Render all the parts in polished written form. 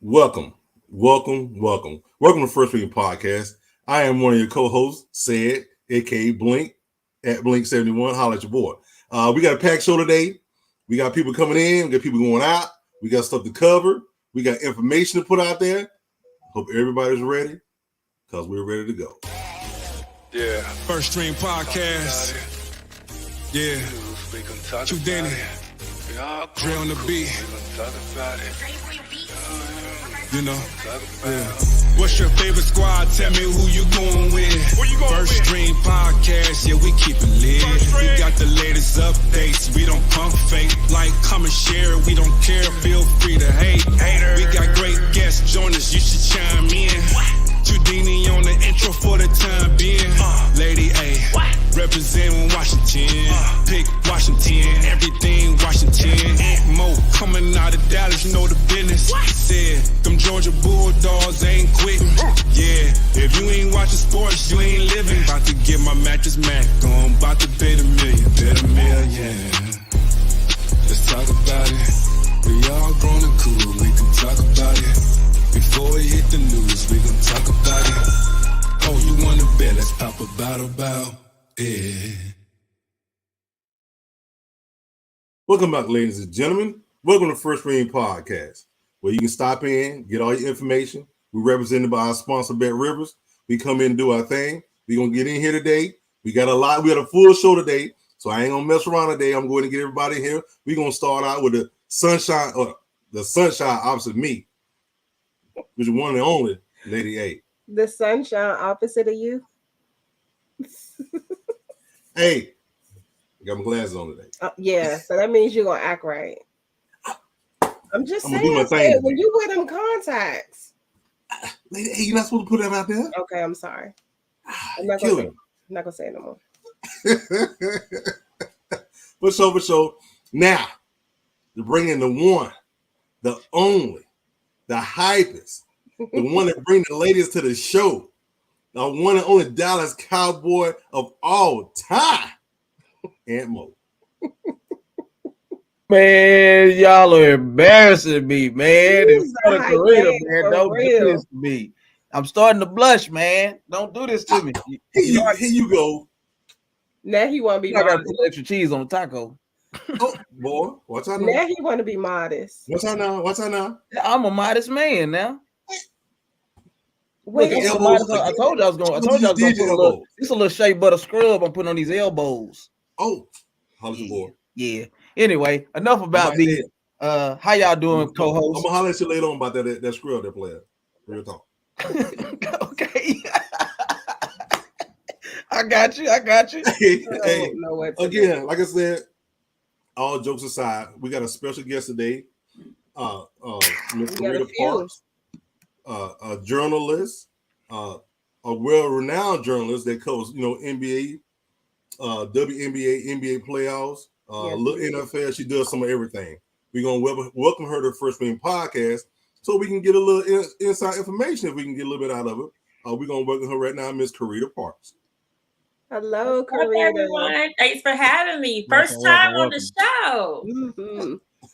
Welcome, welcome to First Reading Podcast. I am one of your co-hosts, Said, aka Blink, at Blink71. Holla at your boy. We got a packed show today. We got people coming in, we got people going out, we got stuff to cover, we got information to put out there. Hope everybody's ready, because we're ready to go. Yeah. First Stream Podcast. Yeah. Too Danny. Dre on the beat. You know. Yeah. What's your favorite squad? Tell me who you going with. First Stream Podcast. Yeah, we keep it lit. We got the latest updates. We don't pump fake. Like, comment, share. We don't care. Feel free to hate. We got great guests. Join us. You should chime in. Houdini on the intro for the time being. Lady A, representing Washington. Pick Washington, everything Washington. Aunt Mo coming out of Dallas, you know the business. Said, them Georgia Bulldogs ain't quitting. Yeah, if you ain't watching sports, you ain't living. About to get my mattress Mac on, about to bet $1 million, Let's talk about it. We all grown and cool, we can talk about it. Before we hit the news, we gon' talk about it. Oh, you wanna bet? Let's pop a bottle, yeah. Welcome back, ladies and gentlemen. Welcome to First Reading Podcast, where you can stop in, get all your information. We're represented by our sponsor, Bet Rivers. We come in and do our thing. We're gonna get in here today. We got a full show today, so I ain't gonna mess around today. I'm going to get everybody here. We're gonna start out with the sunshine opposite me, which is one and only Lady A. The sunshine opposite of you. Hey, I got my glasses on today. Yeah, so that means you're gonna act right. I'm just I'm gonna do my saying, thing. when you wear them contacts. Lady A, you're not supposed to put that out there. Okay, I'm sorry. I'm not gonna say it no more. For sure. Now, to bring in the one, the only, the hypest, the one that bring the ladies to the show, the one and only Dallas Cowboy of all time, Aunt Mo. Man, y'all are embarrassing me, man. He's In front of Carita, man. for Don't real. do this to me. I'm starting to blush, man. Don't do this to me. Here you go. Now he want to be I gotta modest. put extra cheese on the taco. Oh, boy, watch out Now now. he want to be modest. Watch out now. I'm a modest man now. Wait, Look, I'm a elbows modest- I told you I was gonna put a little shea butter scrub I'm putting on these elbows. Oh, how's your boy? Yeah. Anyway, enough about me. How y'all doing, I'm co-host? gonna holler at you later on about that scrub that player. Real talk. Okay. I got you. I Hey, don't know what to again, do. like I said, all jokes aside, we got a special guest today. Miss We got a Carita few. Parks, a journalist, a well-renowned journalist that covers, NBA, WNBA, NBA playoffs, little NFL. She does some of everything. We're gonna welcome her to First Reading Podcast, so we can get a little inside information. If we can get a little bit out of it, we're gonna welcome her right now, Miss Carita Parks. Hello, What's up, Carita. everyone? Thanks for having me. First time on the show.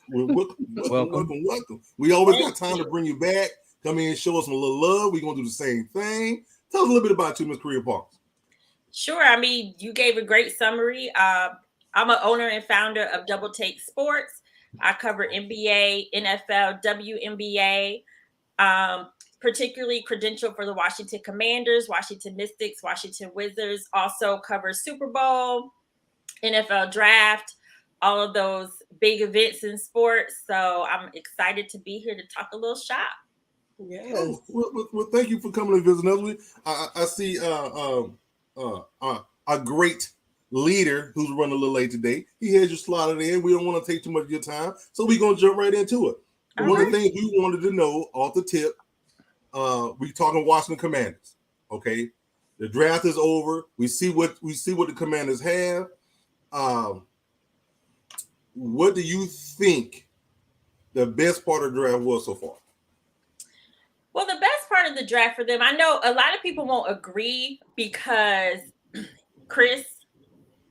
Welcome. We always got time to bring you back. Come in and show us some little love. We're gonna do the same thing. Tell us a little bit about you, Miss Carita Parks. Sure. I mean, you gave a great summary. I'm an owner and founder of Double Take Sports. I cover NBA, NFL, WNBA, particularly credentialed for the Washington Commanders, Washington Mystics, Washington Wizards. Also cover Super Bowl, NFL Draft, all of those big events in sports. So I'm excited to be here to talk a little shop. Yes. Oh, well, thank you for coming to visit us. I see a great leader who's running a little late today. He has you slotted in. We don't want to take too much of your time, so we're gonna jump right into it. One of the things we wanted to know off the tip, we talking Washington Commanders. Okay, the draft is over. We see what the Commanders have. What do you think the best part of the draft was so far? Well, the best part of the draft for them, I know a lot of people won't agree because Chris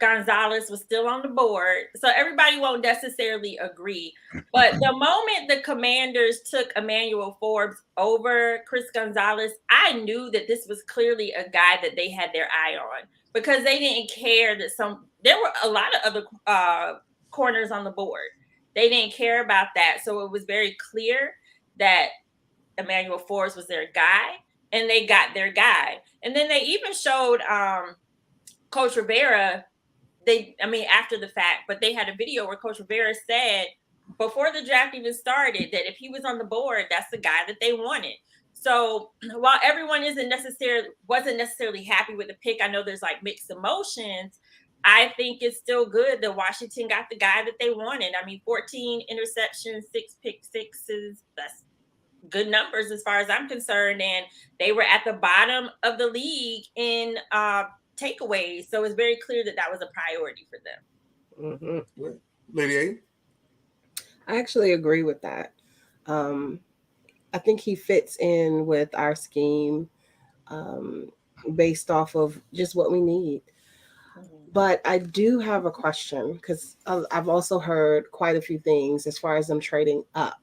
Gonzalez was still on the board. So everybody won't necessarily agree. But the moment the Commanders took Emmanuel Forbes over Chris Gonzalez, I knew that this was clearly a guy that they had their eye on, because they didn't care that there were a lot of other corners on the board. They didn't care about that. So it was very clear that Emmanuel Forbes was their guy, and they got their guy. And then they even showed Coach Rivera, after the fact, but they had a video where Coach Rivera said before the draft even started that if he was on the board, that's the guy that they wanted. So while everyone wasn't necessarily happy with the pick, I know there's like mixed emotions. I think it's still good that Washington got the guy that they wanted. 14 interceptions, 6 pick sixes. That's good numbers as far as I'm concerned. And they were at the bottom of the league in takeaways. So it's very clear that was a priority for them. Mm-hmm. Lady A? I actually agree with that. I think he fits in with our scheme based off of just what we need. But I do have a question, because I've also heard quite a few things as far as them trading up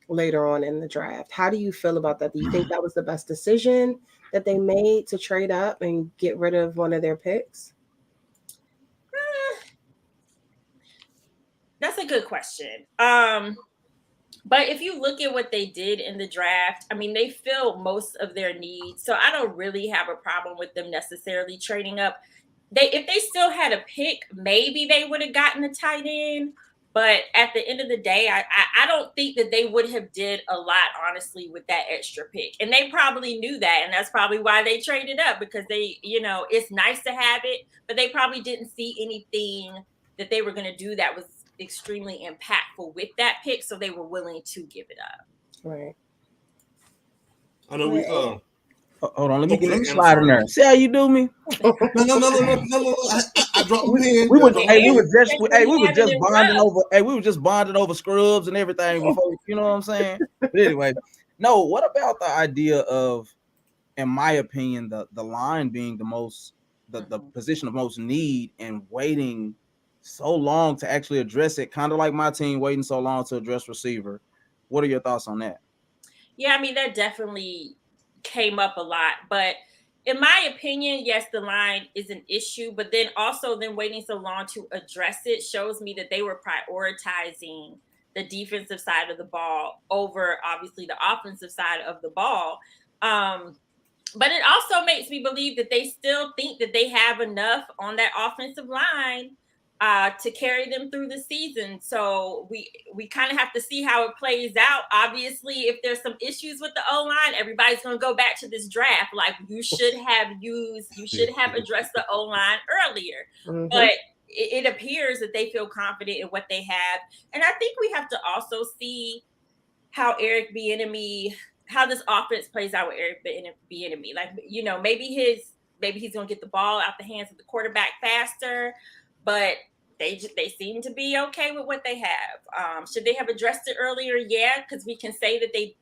later on in the draft. How do you feel about that? Do you think that was the best decision that they made to trade up and get rid of one of their picks? That's a good question. But if you look at what they did in the draft, they filled most of their needs. So I don't really have a problem with them necessarily trading up. If they still had a pick, maybe they would have gotten a tight end. But at the end of the day, I don't think that they would have did a lot, honestly, with that extra pick. And they probably knew that. And that's probably why they traded up, because they, it's nice to have it, but they probably didn't see anything that they were going to do that was extremely impactful with that pick. So they were willing to give it up. Right. I know we hold on, let me slide in there. See how you do me? No. I dropped my hand. We were just bonding over scrubs and everything before, you know what I'm saying? But anyway, no, what about the idea of, in my opinion, the line being the position of most need, and waiting so long to actually address it, kind of like my team waiting so long to address receiver. What are your thoughts on that? Yeah, that definitely came up a lot, but in my opinion, yes, the line is an issue, but then also them waiting so long to address it shows me that they were prioritizing the defensive side of the ball over obviously the offensive side of the ball. But it also makes me believe that they still think that they have enough on that offensive line to carry them through the season. So we kind of have to see how it plays out. Obviously, if there's some issues with the O-line, everybody's going to go back to this draft. Like, you should have addressed the O-line earlier. Mm-hmm. But it appears that they feel confident in what they have. And I think we have to also see how how this offense plays out with Eric Bieniemy. Like, maybe he's going to get the ball out the hands of the quarterback faster. But they seem to be okay with what they have. Should they have addressed it earlier? Yeah, because we can say that they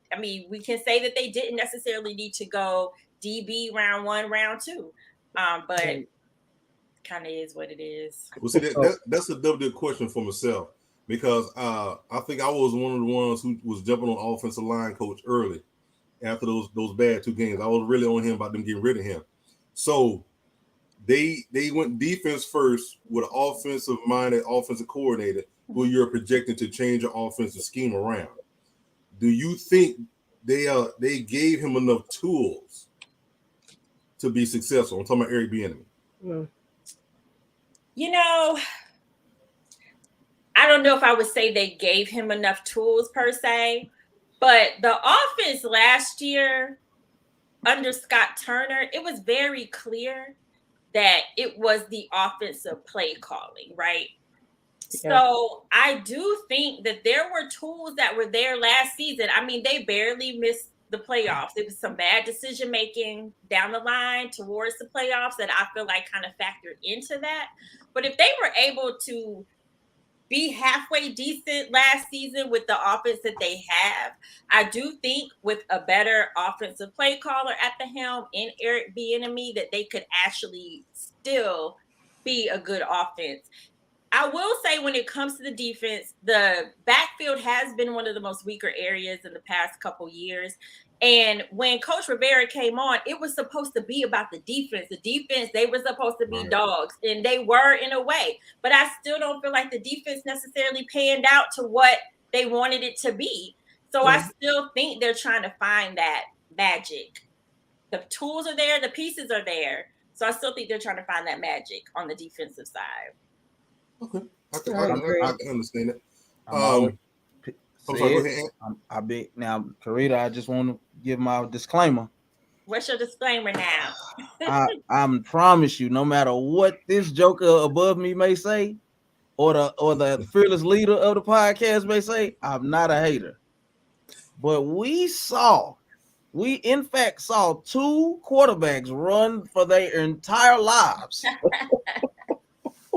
didn't necessarily need to go DB round 1, round 2. But kind of is what it is. Well, see, that's a double question for myself, because I think I was one of the ones who was jumping on offensive line coach early after those bad 2 games. I was really on him about them getting rid of him. So They went defense first with an offensive-minded offensive coordinator who you're projecting to change your offensive scheme around. Do you think they gave him enough tools to be successful? I'm talking about Eric Bieniemy. I don't know if I would say they gave him enough tools per se, but the offense last year under Scott Turner, it was very clear that it was the offensive play calling, right? Yeah. So I do think that there were tools that were there last season. They barely missed the playoffs. It was some bad decision making down the line towards the playoffs that I feel like kind of factored into that. But if they were able to be halfway decent last season with the offense that they have, I do think with a better offensive play caller at the helm in Eric Bieniemy that they could actually still be a good offense. I will say when it comes to the defense, the backfield has been one of the most weaker areas in the past couple years. And when Coach Rivera came on, it was supposed to be about the defense. The defense, they were supposed to be dogs, and they were in a way. But I still don't feel like the defense necessarily panned out to what they wanted it to be. So I still think they're trying to find that magic. The tools are there, the pieces are there. So I still think they're trying to find that magic on the defensive side. Okay, I can understand it. Now, Carita, I just want to give my disclaimer. What's your disclaimer now? I promise you, no matter what this joker above me may say, or the fearless leader of the podcast may say, I'm not a hater. But we in fact saw two quarterbacks run for their entire lives.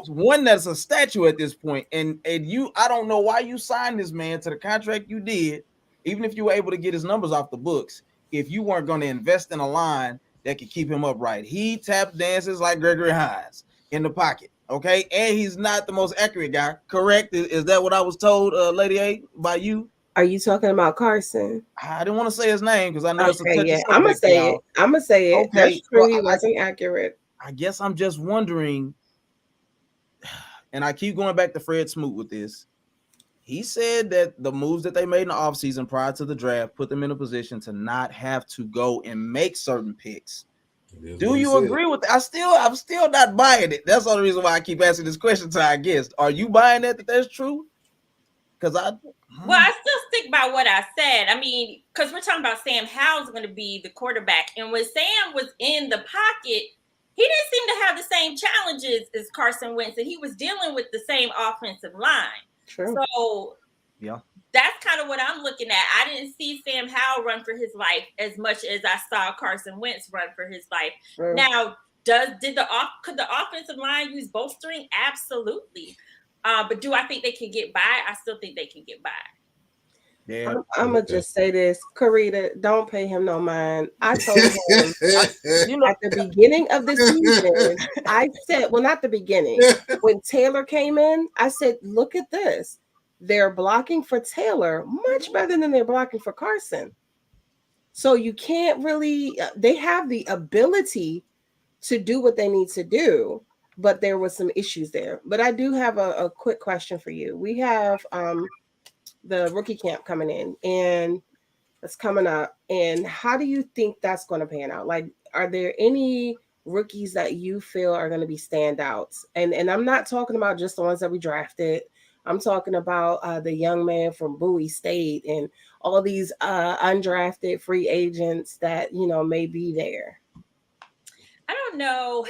One that's a statue at this point, and I don't know why you signed this man to the contract you did, even if you were able to get his numbers off the books, if you weren't going to invest in a line that could keep him upright. He tap dances like Gregory Hines in the pocket, okay? And he's not the most accurate guy, correct? Is that what I was told, Lady A, by you? Are you talking about Carson? I didn't want to say his name because I know it's a touchy subject. I'm gonna say it. Okay, that's true. He wasn't accurate. I guess I'm just wondering. And I keep going back to Fred Smoot with this. He said that the moves that they made in the offseason prior to the draft put them in a position to not have to go and make certain picks. Do you agree with that? I'm still not buying it. That's the only reason why I keep asking this question to our guest. Are you buying that that's true? Because I still stick by what I said. I mean, because we're talking about Sam Howell's going to be the quarterback. And when Sam was in the pocket, he didn't seem to have the same challenges as Carson Wentz, and he was dealing with the same offensive line. True. So that's kind of what I'm looking at. I didn't see Sam Howell run for his life as much as I saw Carson Wentz run for his life. True. Now, could the offensive line use bolstering? Absolutely. But do I think they can get by? I still think they can get by. Yeah, I'm gonna just say this, Carita, don't pay him no mind. I told him at the beginning of the season, I said, well, not the beginning, when Taylor came in, I said, look at this. They're blocking for Taylor much better than they're blocking for Carson. So you can't really, they have the ability to do what they need to do, but there was some issues there. But I do have a quick question for you. We have the rookie camp coming in, and it's coming up. And how do you think that's going to pan out? Like, are there any rookies that you feel are going to be standouts? And I'm not talking about just the ones that we drafted. I'm talking about the young man from Bowie State and all these undrafted free agents that, may be there. I don't know.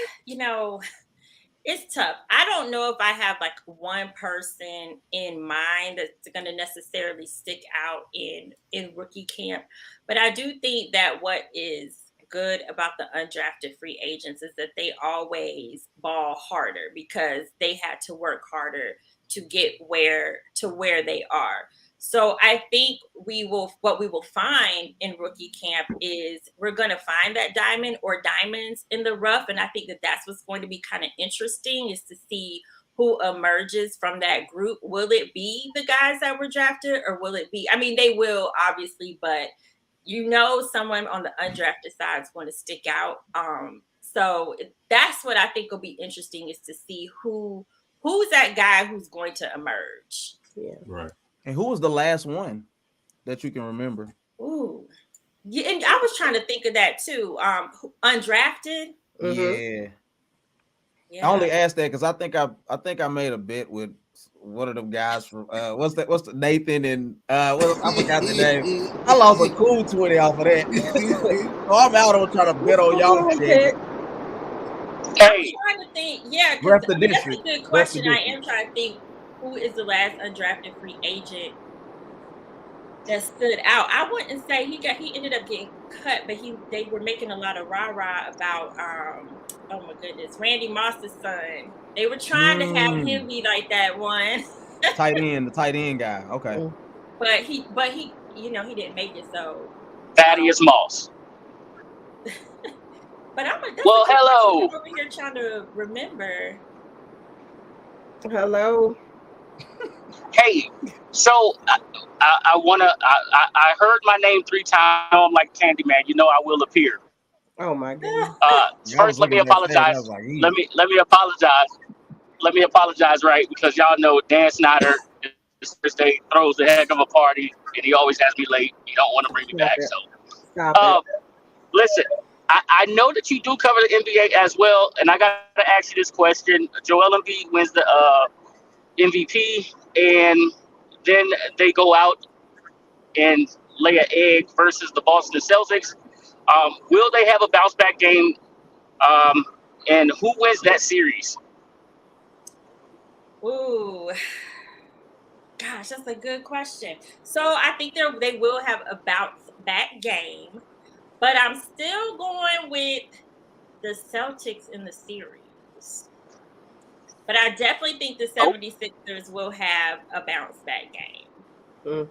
It's tough. I don't know if I have like one person in mind that's going to necessarily stick out in rookie camp. But I do think that what is good about the undrafted free agents is that they always ball harder because they had to work harder to get where they are. So I think what we will find in rookie camp is we're going to find that diamond or diamonds in the rough. And I think that that's what's going to be kind of interesting is to see who emerges from that group. Will it be the guys that were drafted or will it be, they will obviously, but someone on the undrafted side is going to stick out. So that's what I think will be interesting is to see who's that guy who's going to emerge. Yeah. Right. And who was the last one that you can remember? Ooh, yeah, and I was trying to think of that too. Undrafted. Mm-hmm. Yeah. I only asked that because I think I made a bet with one of them guys from what's the Nathan and I forgot the name. I lost a cool 20 off of that. So I'm out on trying to bet on y'all. Hey, I'm trying to think. Yeah, that's a good question. I am trying to think. Who is the last undrafted free agent that stood out? I wouldn't say he ended up getting cut, but they were making a lot of rah-rah about oh my goodness, Randy Moss's son. They were trying to have him be like that one. the tight end guy. Okay. But he he didn't make it, so Thaddeus Moss. But hello. I'm over here trying to remember. Hello. Hey, so I heard my name 3 times. I'm like Candyman. You know I will appear. Oh my goodness. Yeah, I was First, let me looking at that. I apologize. was like, Let me apologize. Let me apologize, right? Because y'all know Dan Snyder this Thursday throws a heck of a party, and he always has me late. He don't want to bring me Stop back. it. So, Stop it. listen, I know that you do cover the NBA as well, and I got to ask you this question. Joel Embiid wins the MVP, and then they go out and lay an egg versus the Boston Celtics. Will they have a bounce back game? And who wins that series? Ooh, gosh, that's a good question. So I think they will have a bounce back game, but I'm still going with the Celtics in the series. But I definitely think the 76ers will have a bounce back game.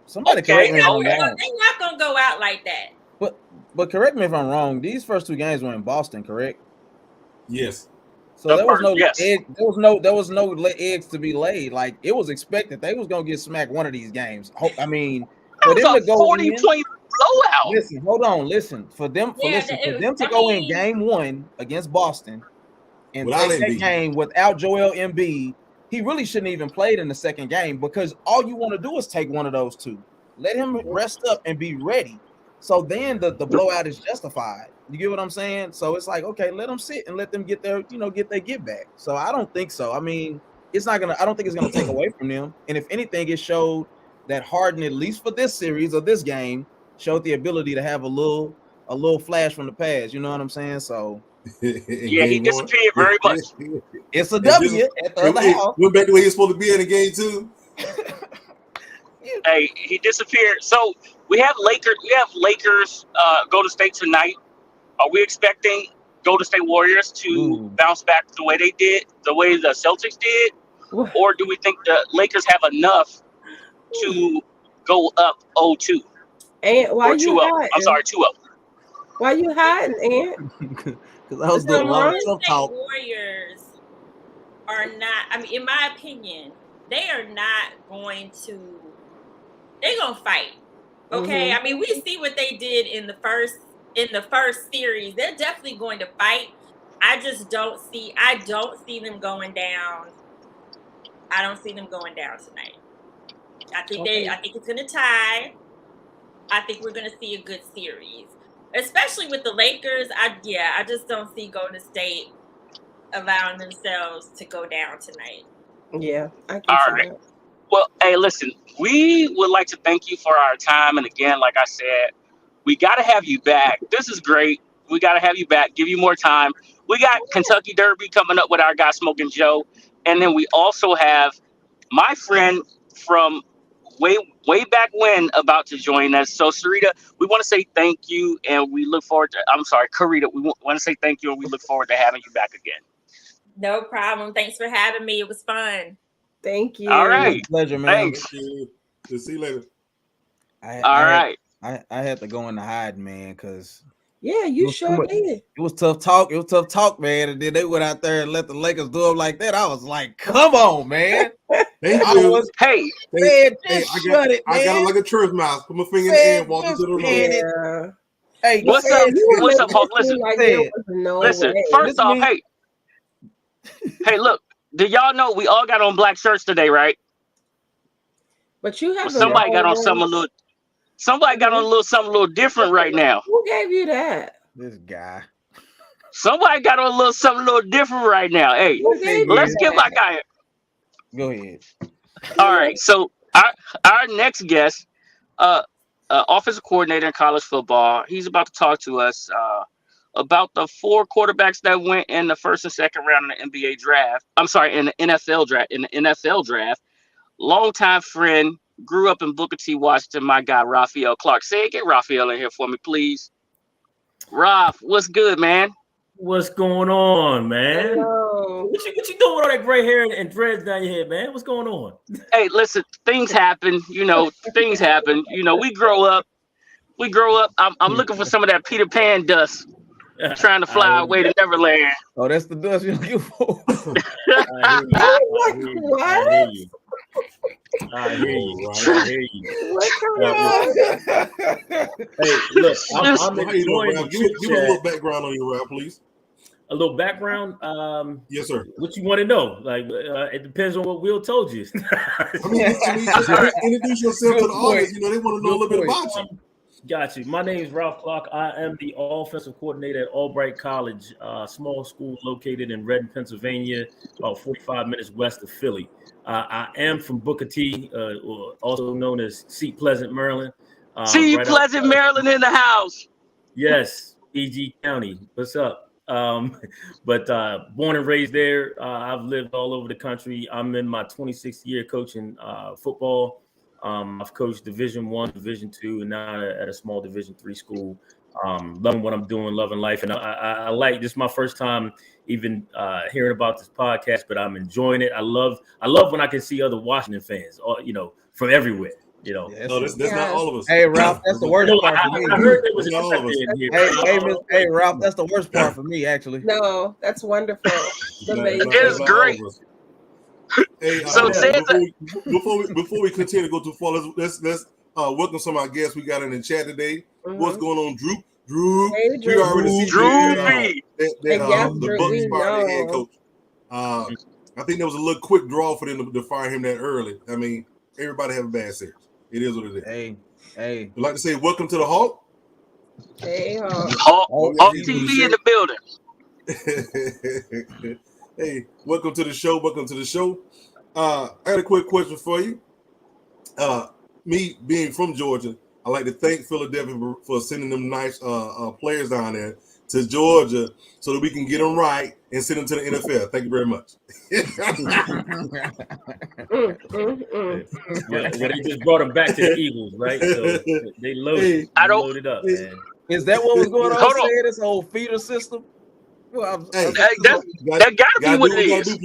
somebody correct me if I'm They're wrong. not gonna go out like that. But correct me if I'm wrong. These first 2 games were in Boston, correct? Yes. So there was no Yes. egg, there was no eggs to be laid. Like it was expected they was gonna get smacked one of these games. I mean, for That them to was a go 40-point blowout. listen, hold on, listen. For them to go in game 1 against Boston and Without take that Embiid. game without Joel Embiid, he really shouldn't even played in the second game because all you want to do is take one of those 2. Let him rest up and be ready. So then the blowout is justified. You get what I'm saying? So it's like, okay, let them sit and let them get their get back. So I don't think so. I mean, I don't think it's gonna take away from them. And if anything, it showed that Harden, at least for this series or this game, showed the ability to have a little flash from the past. You know what I'm saying? So Yeah, he disappeared very much. it's a W at the other house. Went back to where he was supposed to be in the game 2. Hey, he disappeared. So we have Lakers Golden State tonight. Are we expecting Golden State Warriors to bounce back the way they did, the way the Celtics did? Or do we think the Lakers have enough to go up 0-2? Aunt, why Or you 2-0? hiding? I'm sorry, 2-0. Why you hiding, Aunt? Because I was doing a lot of self-talk. Warriors are not. I mean, in my opinion, they are not going to. They're gonna fight. Okay. I mean, we see what they did in the first series. They're definitely going to fight. I don't see them going down. I don't see them going down tonight. I think it's gonna tie. I think we're gonna see a good series. Especially with the Lakers. I just don't see Golden State allowing themselves to go down tonight. Yeah, I can All see right. that. Well, hey, listen, we would like to thank you for our time. And again, like I said, we got to have you back. This is great. We got to have you back, give you more time. We got Kentucky Derby coming up with our guy Smoking Joe. And then we also have my friend from way back when about to join us. So, Sarita, we want to say thank you. And we look forward to, I'm sorry, Carita, we want to say thank you. And we look forward to having you back again. No problem. Thanks for having me. It was fun. Thank you. All right. Pleasure, man. Thanks. We'll see you later. I had to go in the hide, man, because yeah, you sure did. It was tough talk. It was tough talk, man. And then they went out there and let the Lakers do them like that. I was like, come on, man. Thank I you. was Hey, man, shut it, man. I got it like a church mouse. Put my finger in the air, walk into the room. Yeah. Hey, what's up, Hulk? Listen, first off, hey, look, did y'all know we all got on black shirts today, right? But you have somebody got on something a little something a little different right now. Who gave you that? This guy. Somebody got on something a little different right now. Hey, let's give my guy. Go ahead. All right, so our next guest, offensive coordinator in college football, he's about to talk to us about the 4 quarterbacks that went in the first and second round in the NBA draft. I'm sorry, in the NFL draft. Longtime friend, grew up in Booker T. Washington, my guy, Raphael Clark. Get Raphael in here for me, please. Raph, what's good, man? What's going on, man? Hello. What you doing with all that gray hair and dreads down your head, man? What's going on? Hey, listen, things happen. Things happen. We grow up. I'm looking for some of that Peter Pan dust. trying to fly away to Neverland. Oh, that's the dust you're looking for. I hear you. I hear you. I hear you. Hey, look, I'm enjoying the give me a chat. little background on your rap, please. A little background. Yes, sir. What you want to know? Like, it depends on what Will told you. Introduce yourself to the audience. You know, they want to know a little bit about you. Got you. My name is Ralph Clark. I am the offensive coordinator at Albright College, small school located in Reading, Pennsylvania, about 45 minutes west of Philly. I am from Booker T, also known as Seat Pleasant, Maryland. Seat Pleasant, Maryland in the house. Yes, E.G. County. What's up? But born and raised there. I've lived all over the country. I'm in my 26th year coaching football. I've coached Division I, Division II, and now at a small Division III school. Loving what I'm doing, loving life, and I like this. Is my first time even hearing about this podcast, but I'm enjoying it. I love when I can see other Washington fans, from everywhere. No, that's not all of us. Hey, Ralph, that's the worst part for me. I heard there was all of us. Hey, Ralph, that's the worst part for me, actually. No, that's wonderful. It's great. Hey, so before we continue to go too far, let's welcome some of our guests we got in the chat today. Mm-hmm. What's going on, Drew? Hey, We already see the Bucks we fired their head know. coach. I think there was a little quick draw for them to fire him that early. I mean, everybody have a bad series. It is what it is. Hey. I'd like to say welcome to the Hawk. Hey, Hawk TV in the building. Hey, welcome to the show. I had a quick question for you. Me being from Georgia, I like to thank Philadelphia for sending them nice players down there to Georgia so that we can get them right and send them to the NFL. Thank you very much. Well, they just brought them back to the Eagles, right? So they loaded up, man. Is that what was going on? Hold on. This whole feeder system? Well, that gotta be what it is.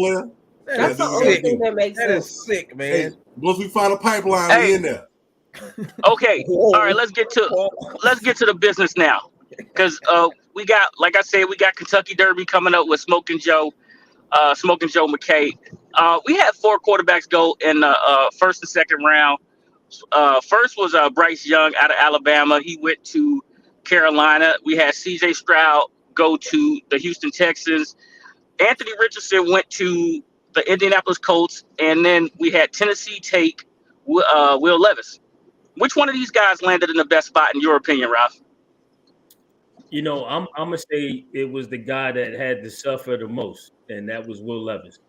That's the only thing that makes that sense. is sick, man. Hey, once we find a pipeline, we in there. Okay, all right. Let's get to the business now, because we got, like I said, we got Kentucky Derby coming up with Smoking Joe McKay. We had 4 quarterbacks go in the first and second round. First was Bryce Young out of Alabama. He went to Carolina. We had C.J. Stroud go to the Houston Texans. Anthony Richardson went to the Indianapolis Colts, and then we had Tennessee take Will Levis. Which one of these guys landed in the best spot in your opinion, Ralph? I'm gonna say it was the guy that had to suffer the most, and that was Will Levis.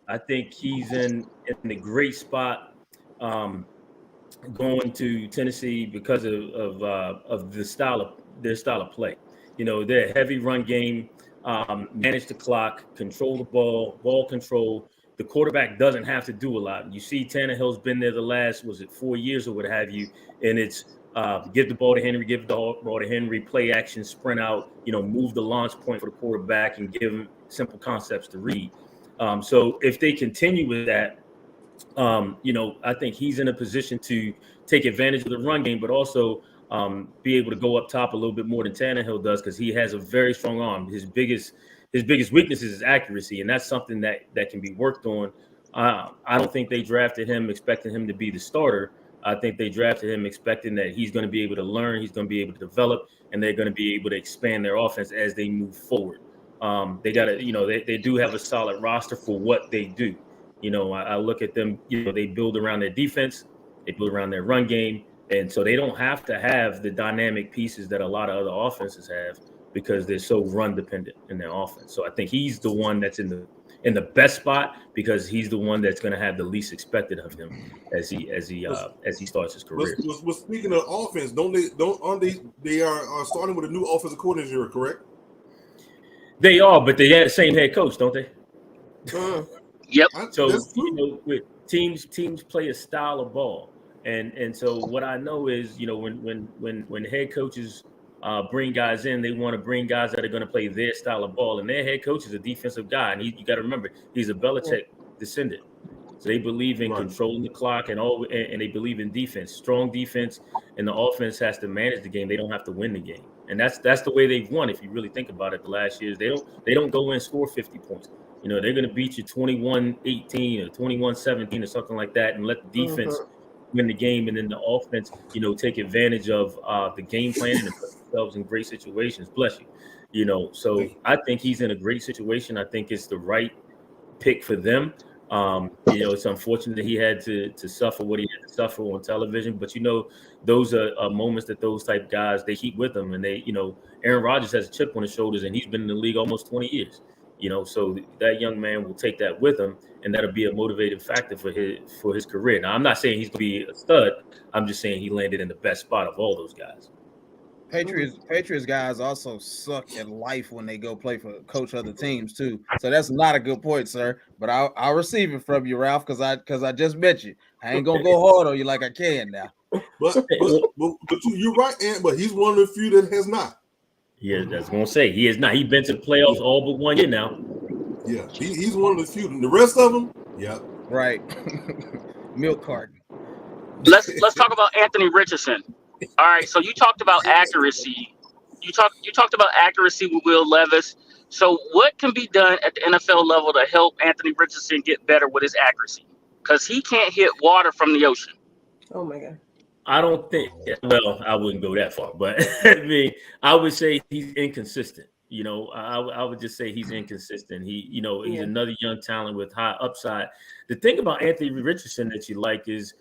I think he's in a great spot going to Tennessee because of their style of play. Their heavy run game, manage the clock, control the ball control. The quarterback doesn't have to do a lot. You see Tannehill's been there the last, 4 years or what have you, and it's give the ball to Henry, play action, sprint out, move the launch point for the quarterback and give him simple concepts to read. So if they continue with that, I think he's in a position to take advantage of the run game, but also be able to go up top a little bit more than Tannehill does because he has a very strong arm. His biggest weakness is his accuracy, and that's something that can be worked on. I don't think they drafted him expecting him to be the starter. I think they drafted him expecting that he's going to be able to learn, he's going to be able to develop, and they're going to be able to expand their offense as they move forward. They got to, they do have a solid roster for what they do. I look at them, they build around their defense, they build around their run game, and so they don't have to have the dynamic pieces that a lot of other offenses have because they're so run dependent in their offense. So I think he's the one that's in the best spot because he's the one that's going to have the least expected of him as he starts his career. Well, speaking of offense, they are starting with a new offensive coordinator, correct? They are, but they had the same head coach, don't they? Yep. So with teams play a style of ball, and so what I know is when head coaches bring guys in, they want to bring guys that are going to play their style of ball, and their head coach is a defensive guy, and you got to remember he's a Belichick descendant. So they believe in controlling the clock and they believe in defense, strong defense, and the offense has to manage the game. They don't have to win the game, and that's the way they've won. If you really think about it, the last years they don't go in and score 50 points. They're going to beat you 21-18 or 21-17 or something like that, and let the defense win the game, and then the offense, take advantage of the game plan and put themselves in great situations. Bless you. So I think he's in a great situation. I think it's the right pick for them. It's unfortunate that he had to suffer what he had to suffer on television, but those are moments that those type guys they keep with them, and they, Aaron Rodgers has a chip on his shoulders, and he's been in the league almost 20 years. So that young man will take that with him, and that'll be a motivating factor for his career. Now, I'm not saying he's going to be a stud. I'm just saying he landed in the best spot of all those guys. Patriots guys also suck at life when they go play for coach other teams too. So that's not a good point, sir. But I'll receive it from you, Ralph, because I just met you. I ain't gonna go hard on you like I can now. But you're right, Ant. But he's one of the few that has not. Yeah, that's gonna say he is not. He's been to the playoffs all but 1 year now. Yeah, he's one of the few. The rest of them, yeah, right. Milk carton. Let's talk about Anthony Richardson. All right, so you talked about accuracy. You talked about accuracy with Will Levis. So what can be done at the NFL level to help Anthony Richardson get better with his accuracy? Because he can't hit water from the ocean. Oh my God. I don't think. Well, I wouldn't go that far, but I would say he's inconsistent. I would just say he's inconsistent. He's another young talent with high upside. The thing about Anthony Richardson that you like is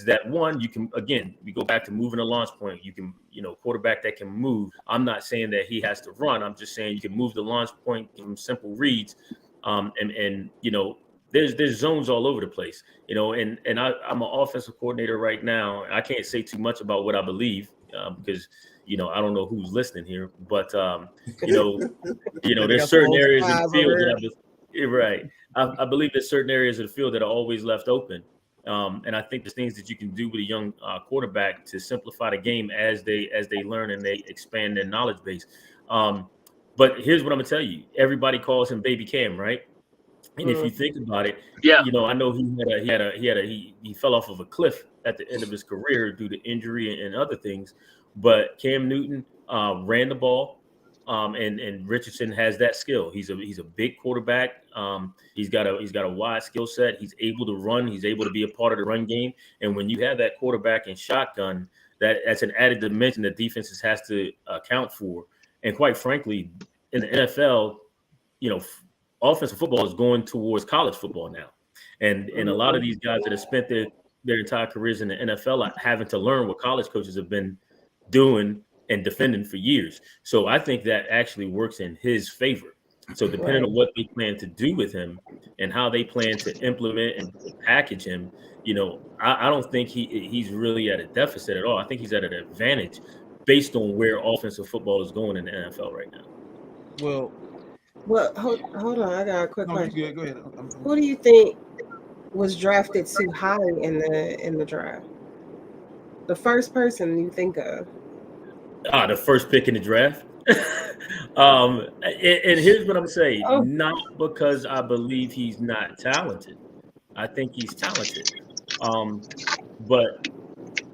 that one, you can, again, we go back to moving a launch point. You can, quarterback that can move. I'm not saying that he has to run. I'm just saying you can move the launch point from simple reads. There's zones all over the place, and I'm an offensive coordinator right now. I can't say too much about what I believe because, I don't know who's listening here, but, there's certain areas of the field I believe there's certain areas of the field that are always left open. And I think there's things that you can do with a young quarterback to simplify the game as they learn and they expand their knowledge base. But here's what I'm gonna tell you: everybody calls him Baby Cam, right? And if you think about it, I know he fell off of a cliff at the end of his career due to injury and other things. But Cam Newton ran the ball. And Richardson has that skill. He's a big quarterback. He's got a wide skill set. He's able to run. He's able to be a part of the run game. And when you have that quarterback in shotgun, that's an added dimension that defenses has to account for. And quite frankly, in the NFL, offensive football is going towards college football now. And a lot of these guys that have spent their entire careers in the NFL are having to learn what college coaches have been doing and defending for years. So I think that actually works in his favor. So depending on what they plan to do with him and how they plan to implement and package him, I don't think he's really at a deficit at all. I think he's at an advantage based on where offensive football is going in the NFL right now. Well, hold on. I got a quick question. Go ahead. Who do you think was drafted too high in the draft? The first person you think of? The first pick in the draft. And here's what I'm saying. Not because I believe he's not talented. I think he's talented. But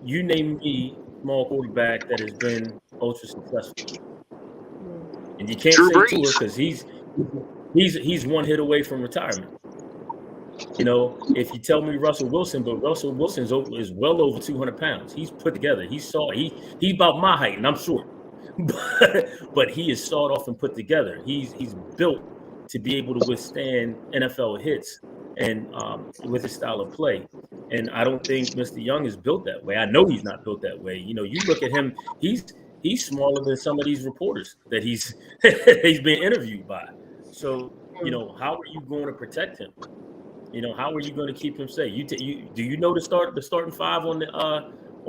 you name me a small quarterback that has been ultra successful. And you can't say Tua because he's one hit away from retirement. If you tell me Russell Wilson, but Russell Wilson is well over 200 pounds. He's put together. He's about my height, and I'm short. But he is sawed off and put together. He's built to be able to withstand NFL hits and with his style of play. And I don't think Mr. Young is built that way. I know he's not built that way. You look at him, he's smaller than some of these reporters that he's being interviewed by. So, how are you going to protect him? How are you going to keep him safe? Do you know the starting five on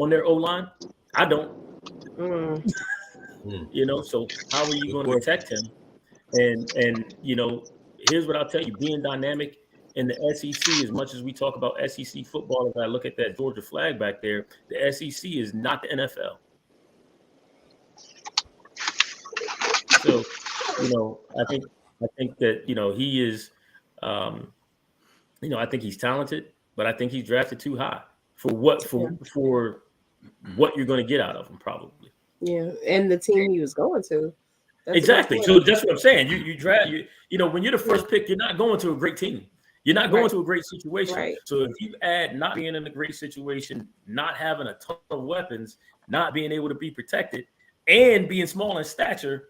their O-line? I don't. So how are you going to protect him? And here's what I'll tell you: being dynamic in the SEC, as much as we talk about SEC football, if I look at that Georgia flag back there, the SEC is not the NFL. So, I think that he is. I think he's talented. but I think he's drafted too high for what you're going to get out of him, probably. Yeah, and the team he was going to. That's exactly. So that's what I'm saying. You draft when you're the first pick, you're not going to a great team. You're not going to a great situation. Right. So if you add not being in a great situation, not having a ton of weapons, not being able to be protected, and being small in stature,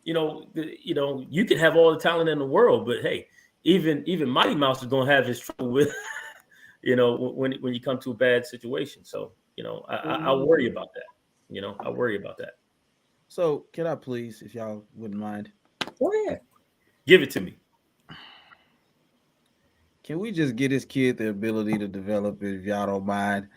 you can have all the talent in the world, but hey, even Mighty Mouse is going to have his trouble with, when you come to a bad situation. So I worry about that. I worry about that. So can I please, if y'all wouldn't mind, go ahead, give it to me. Can we just get this kid the ability to develop it, if y'all don't mind?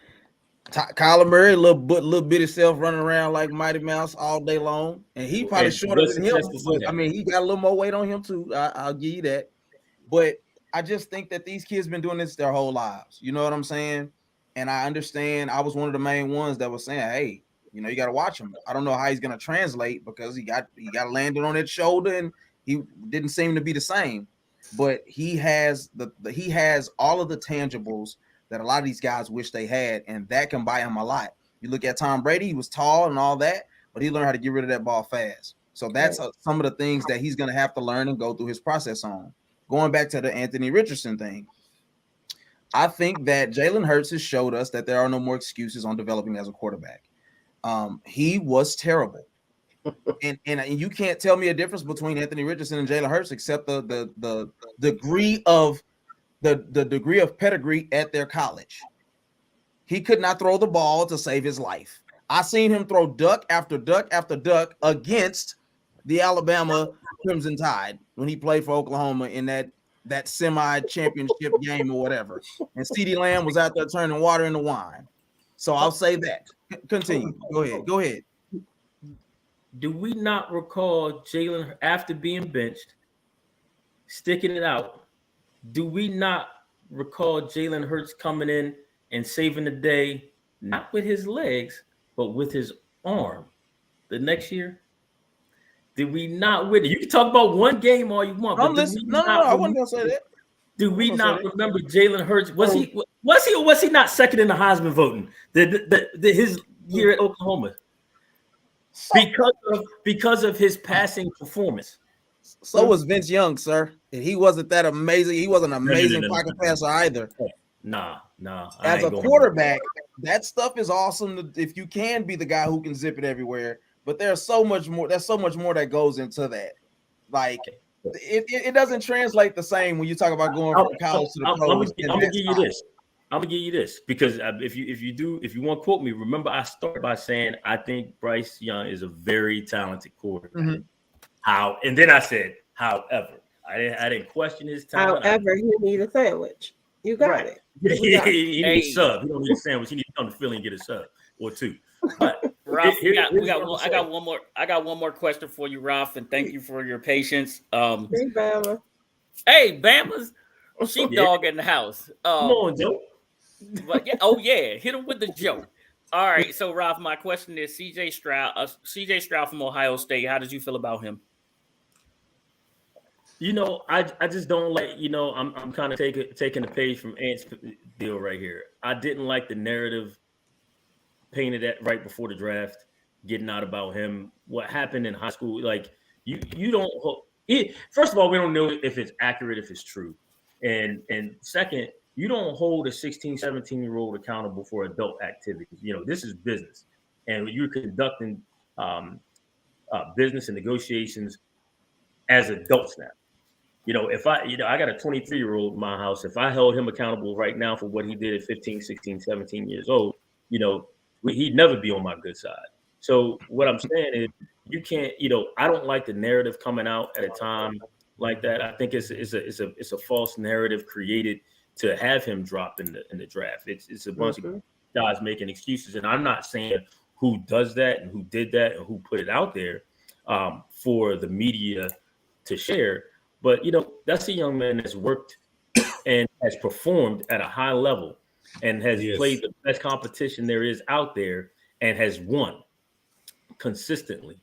Kyler Murray, little bitty self running around like Mighty Mouse all day long, and he probably shorter than him. But, I mean, he got a little more weight on him too. I'll give you that. But I just think that these kids been doing this their whole lives. You know what I'm saying? And I understand. I was one of the main ones that was saying, "Hey, you got to watch him." I don't know how he's going to translate because he got landed on that shoulder, and he didn't seem to be the same. But he has all of the tangibles that a lot of these guys wish they had, and that can buy him a lot. You look at Tom Brady; he was tall and all that, but he learned how to get rid of that ball fast. So that's some of the things that he's going to have to learn and go through his process on. Going back to the Anthony Richardson thing, I think that Jalen Hurts has showed us that there are no more excuses on developing as a quarterback. He was terrible. And you can't tell me a difference between Anthony Richardson and Jalen Hurts except the degree of pedigree at their college. He could not throw the ball to save his life. I seen him throw duck after duck after duck against the Alabama Crimson Tide when he played for Oklahoma in that semi-championship game or whatever. And CeeDee Lamb was out there turning water into wine. So I'll say that. Continue. Go ahead. Do we not recall Jalen after being benched, sticking it out? Do we not recall Jalen Hurts coming in and saving the day, not with his legs, but with his arm the next year? Did we not win it? You can talk about one game all you want. No, I wasn't going to say that. Do we not remember Jalen Hurts? Was he or was he not second in the Heisman voting? His year at Oklahoma? Because of his passing performance. So was Vince Young, sir. And he wasn't that amazing. He wasn't an amazing pocket passer either. Nah. As a quarterback, that stuff is awesome if you can be the guy who can zip it everywhere. But there's so much more. There's so much more that goes into that. Like it doesn't translate the same when you talk about going from college to the pros. I'm gonna give you this because if you want to quote me, remember I started by saying I think Bryce Young is a very talented quarterback. Mm-hmm. And then I said, however, I didn't question his talent. However, you need a sandwich. You got it. He needs a sub. He don't need a sandwich. He needs to come to Philly and get a sub or two. But Ralph, I got one more question for you, Ralph, and thank you for your patience. Hey, Bama's sheepdog in the house. Come on, Joe. But hit him with the joke. All right, so Ralph, my question is CJ Stroud from Ohio State. How did you feel about him? I just don't like. I'm kind of taking the page from Ant's deal right here. I didn't like the narrative painted that right before the draft, getting out about him. What happened in high school? Like you don't. First of all, we don't know if it's accurate, if it's true, and second, you don't hold a 16, 17-year-old accountable for adult activities. This is business, and you're conducting business and negotiations as adults now. If I got a 23-year-old in my house, if I held him accountable right now for what he did at 15, 16, 17 years old, he'd never be on my good side. So what I'm saying is you can't, I don't like the narrative coming out at a time like that. I think it's a false narrative created to have him dropped in the draft. It's a bunch of guys making excuses. And I'm not saying who does that and who did that and who put it out there for the media to share. But, that's a young man that's worked and has performed at a high level and has played the best competition there is out there and has won consistently.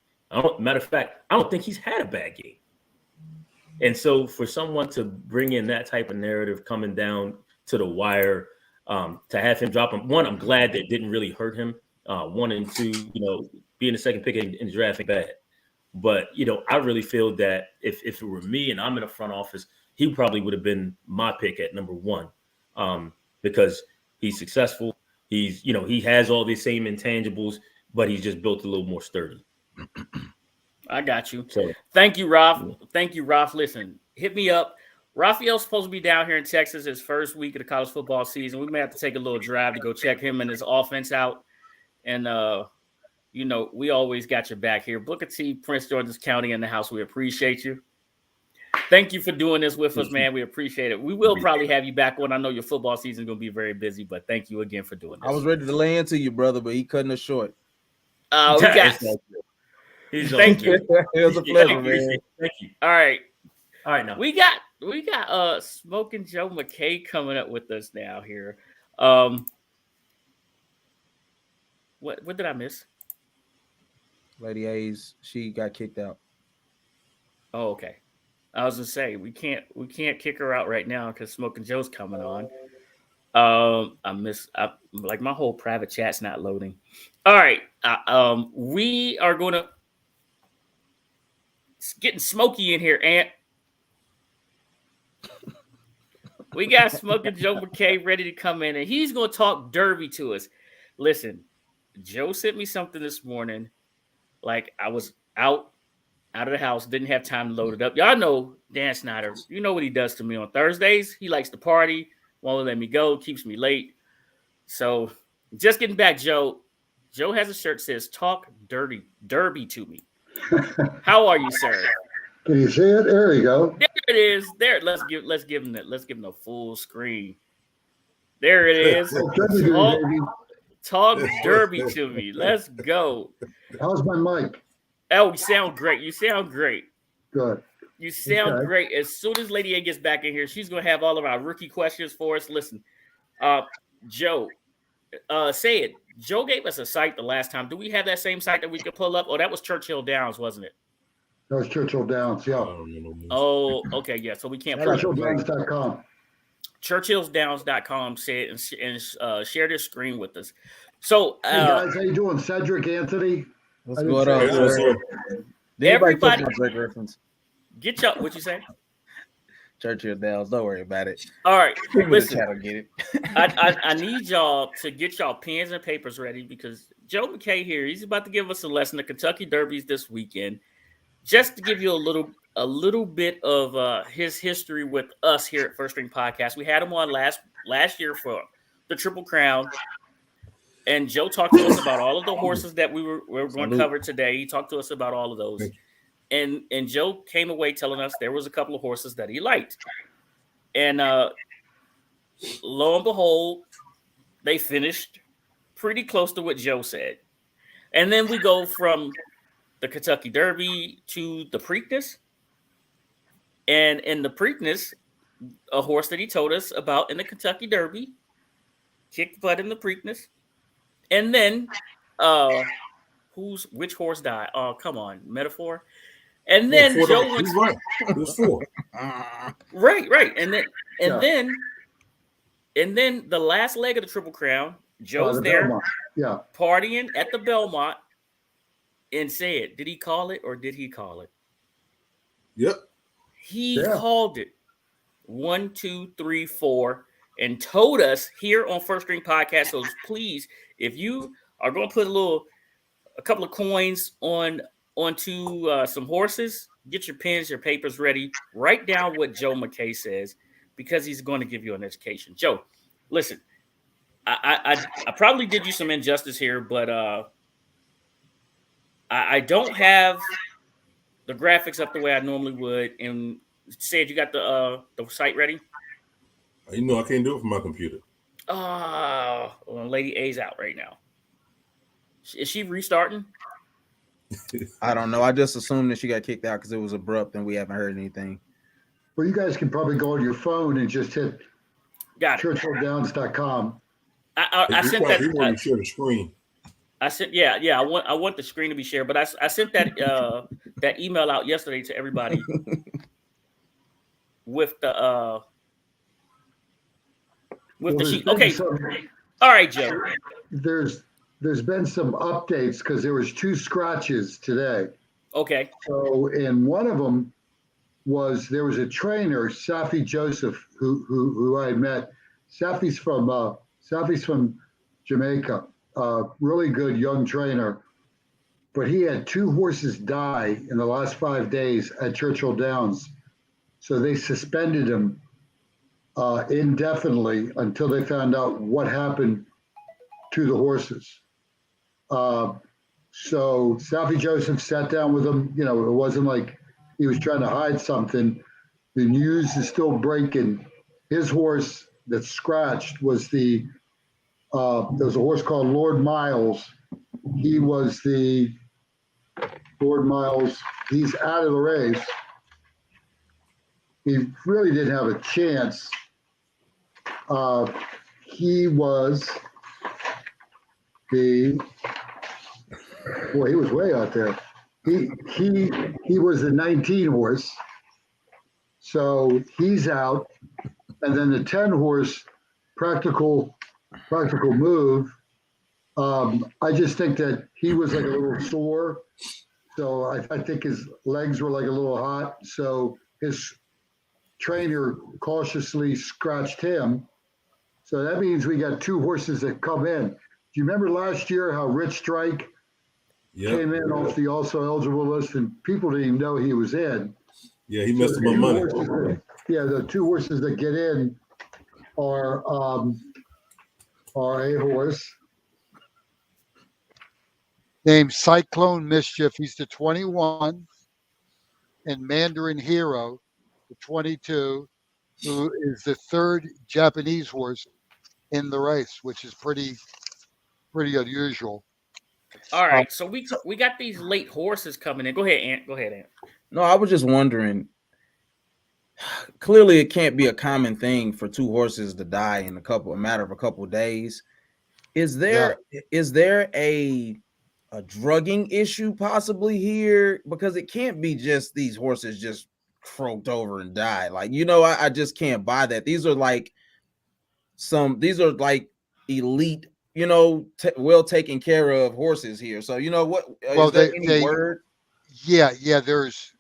Matter of fact, I don't think he's had a bad game. And so for someone to bring in that type of narrative coming down to the wire, To have him drop him, one, I'm glad that it didn't really hurt him. 1 and 2, being the second pick in the draft ain't bad. But, I really feel that if it were me and I'm in the front office, he probably would have been my pick at number 1, because he's successful. He's, he has all these same intangibles, but he's just built a little more sturdy. I got you. So, thank you, Ralph. Thank you, Ralph. Listen, hit me up. Raphael's supposed to be down here in Texas his first week of the college football season. We may have to take a little drive to go check him and his offense out. And, we always got your back here. Booker T, Prince George's County in the house. We appreciate you. Thank you for doing this with us, man. We appreciate it. We will probably have you back on. I know your football season is going to be very busy, but thank you again for doing this. I was ready to lay into you, brother, but he cutting us short. Thank you. It was a pleasure, man. Thank you. All right. Now we got Smoking Joe McKay coming up with us now here. What did I miss? Lady A's, she got kicked out. Oh, okay. I was gonna say we can't kick her out right now because Smoking Joe's coming on. Like my whole private chat's not loading. All right. We are gonna getting smoky in here, Ant. We got Smoking Joe McKay ready to come in, and he's gonna talk derby to us. Listen, Joe sent me something this morning. Like I was out of the house, didn't have time to load it up. Y'all know Dan Snyder. You know what he does to me on Thursdays. He likes to party, won't let me go, keeps me late. So just getting back, Joe. Joe has a shirt that says "Talk Derby to me." How are you, sir? Can you see it? There you go. There it is. There. Let's give him a full screen. There it is. Talk derby to me. Let's go. How's my mic? Oh, you sound great. Good. You sound great. As soon as Lady A gets back in here, she's gonna have all of our rookie questions for us. Listen, Joe, say it. Joe gave us a site the last time. Do we have that same site that we could pull up? Oh, that was Churchill Downs, wasn't it? That was Churchill Downs, yeah. Oh, okay, yeah. So we can't pull it. ChurchillDowns.com. ChurchillsDowns.com. Say it and share this screen with us. So, hey guys, how you doing? Cedric, Anthony? What's going on, sir? Everybody, reference. Get your, what you say? Churchill Downs, don't worry about it. All right, listen. Get it. I need y'all to get y'all pens and papers ready because Joe McKay here, he's about to give us a lesson of Kentucky Derbies this weekend. Just to give you a little bit of his history with us here at First String Podcast. We had him on last year for the Triple Crown, and Joe talked to us about all of the horses that we were going to cover today. He talked to us about all of those, and Joe came away telling us there was a couple of horses that he liked, and lo and behold, they finished pretty close to what Joe said, and then we go from the Kentucky Derby to the Preakness. And in the Preakness, a horse that he told us about in the Kentucky Derby kicked butt in the Preakness. And then which horse died? Oh, come on, metaphor. And then Joe went right. It was 4. Right. And then the last leg of the Triple Crown, Joe's there partying at the Belmont. And said, did he call it or did he call it? Yep. He called it 1, 2, 3, 4 and told us here on First String Podcast. So please, if you are going to put a couple of coins onto some horses, get your pens, your papers ready. Write down what Joe McKay says because he's going to give you an education. Joe, listen, I probably did you some injustice here, but I don't have the graphics up the way I normally would. And said you got the site ready? You know I can't do it from my computer. Well, Lady A's out right now. Is she restarting? I don't know. I just assumed that she got kicked out because it was abrupt and we haven't heard anything. Well, you guys can probably go on your phone and just hit ChurchillDowns.com. I sent that. You want to share the screen. I sent, I want the screen to be shared, but I sent that that email out yesterday to everybody with the with the there's sheep. been Okay, some, all right, Joe. there's been some updates because there was 2 scratches today. Okay, So, and one of them there was a trainer, Safi Joseph, who I met. Safi's from Jamaica, really good young trainer, but he had 2 horses die in the last 5 days at Churchill Downs. So they suspended him indefinitely until they found out what happened to the horses. So Safi Joseph sat down with him. You know, it wasn't like he was trying to hide something. The news is still breaking. His horse that scratched was there was a horse called Lord Miles. He was the Lord Miles. He's out of the race. He really didn't have a chance. He was he was way out there. He was the 19 horse. So he's out. And then the 10 horse practical move. I just think that he was like a little sore. So I think his legs were like a little hot. So his trainer cautiously scratched him. So that means we got 2 horses that come in. Do you remember last year how Rich Strike came in off the also eligible list and people didn't even know he was in? Yeah, he missed my money. The 2 horses that get in are a horse named Cyclone Mischief. He's the 21, and Mandarin Hero, the 22, who is the 3rd Japanese horse in the race, which is pretty unusual. all right. So we got these late horses coming in. Go ahead, Ant. No, I was just wondering. Clearly, it can't be a common thing for 2 horses to die in a matter of a couple of days. Is there a drugging issue possibly here? Because it can't be just these horses just croaked over and died. Like, I just can't buy that. These are like elite, well taken care of horses here. So what? Well, is there any word? Yeah. There's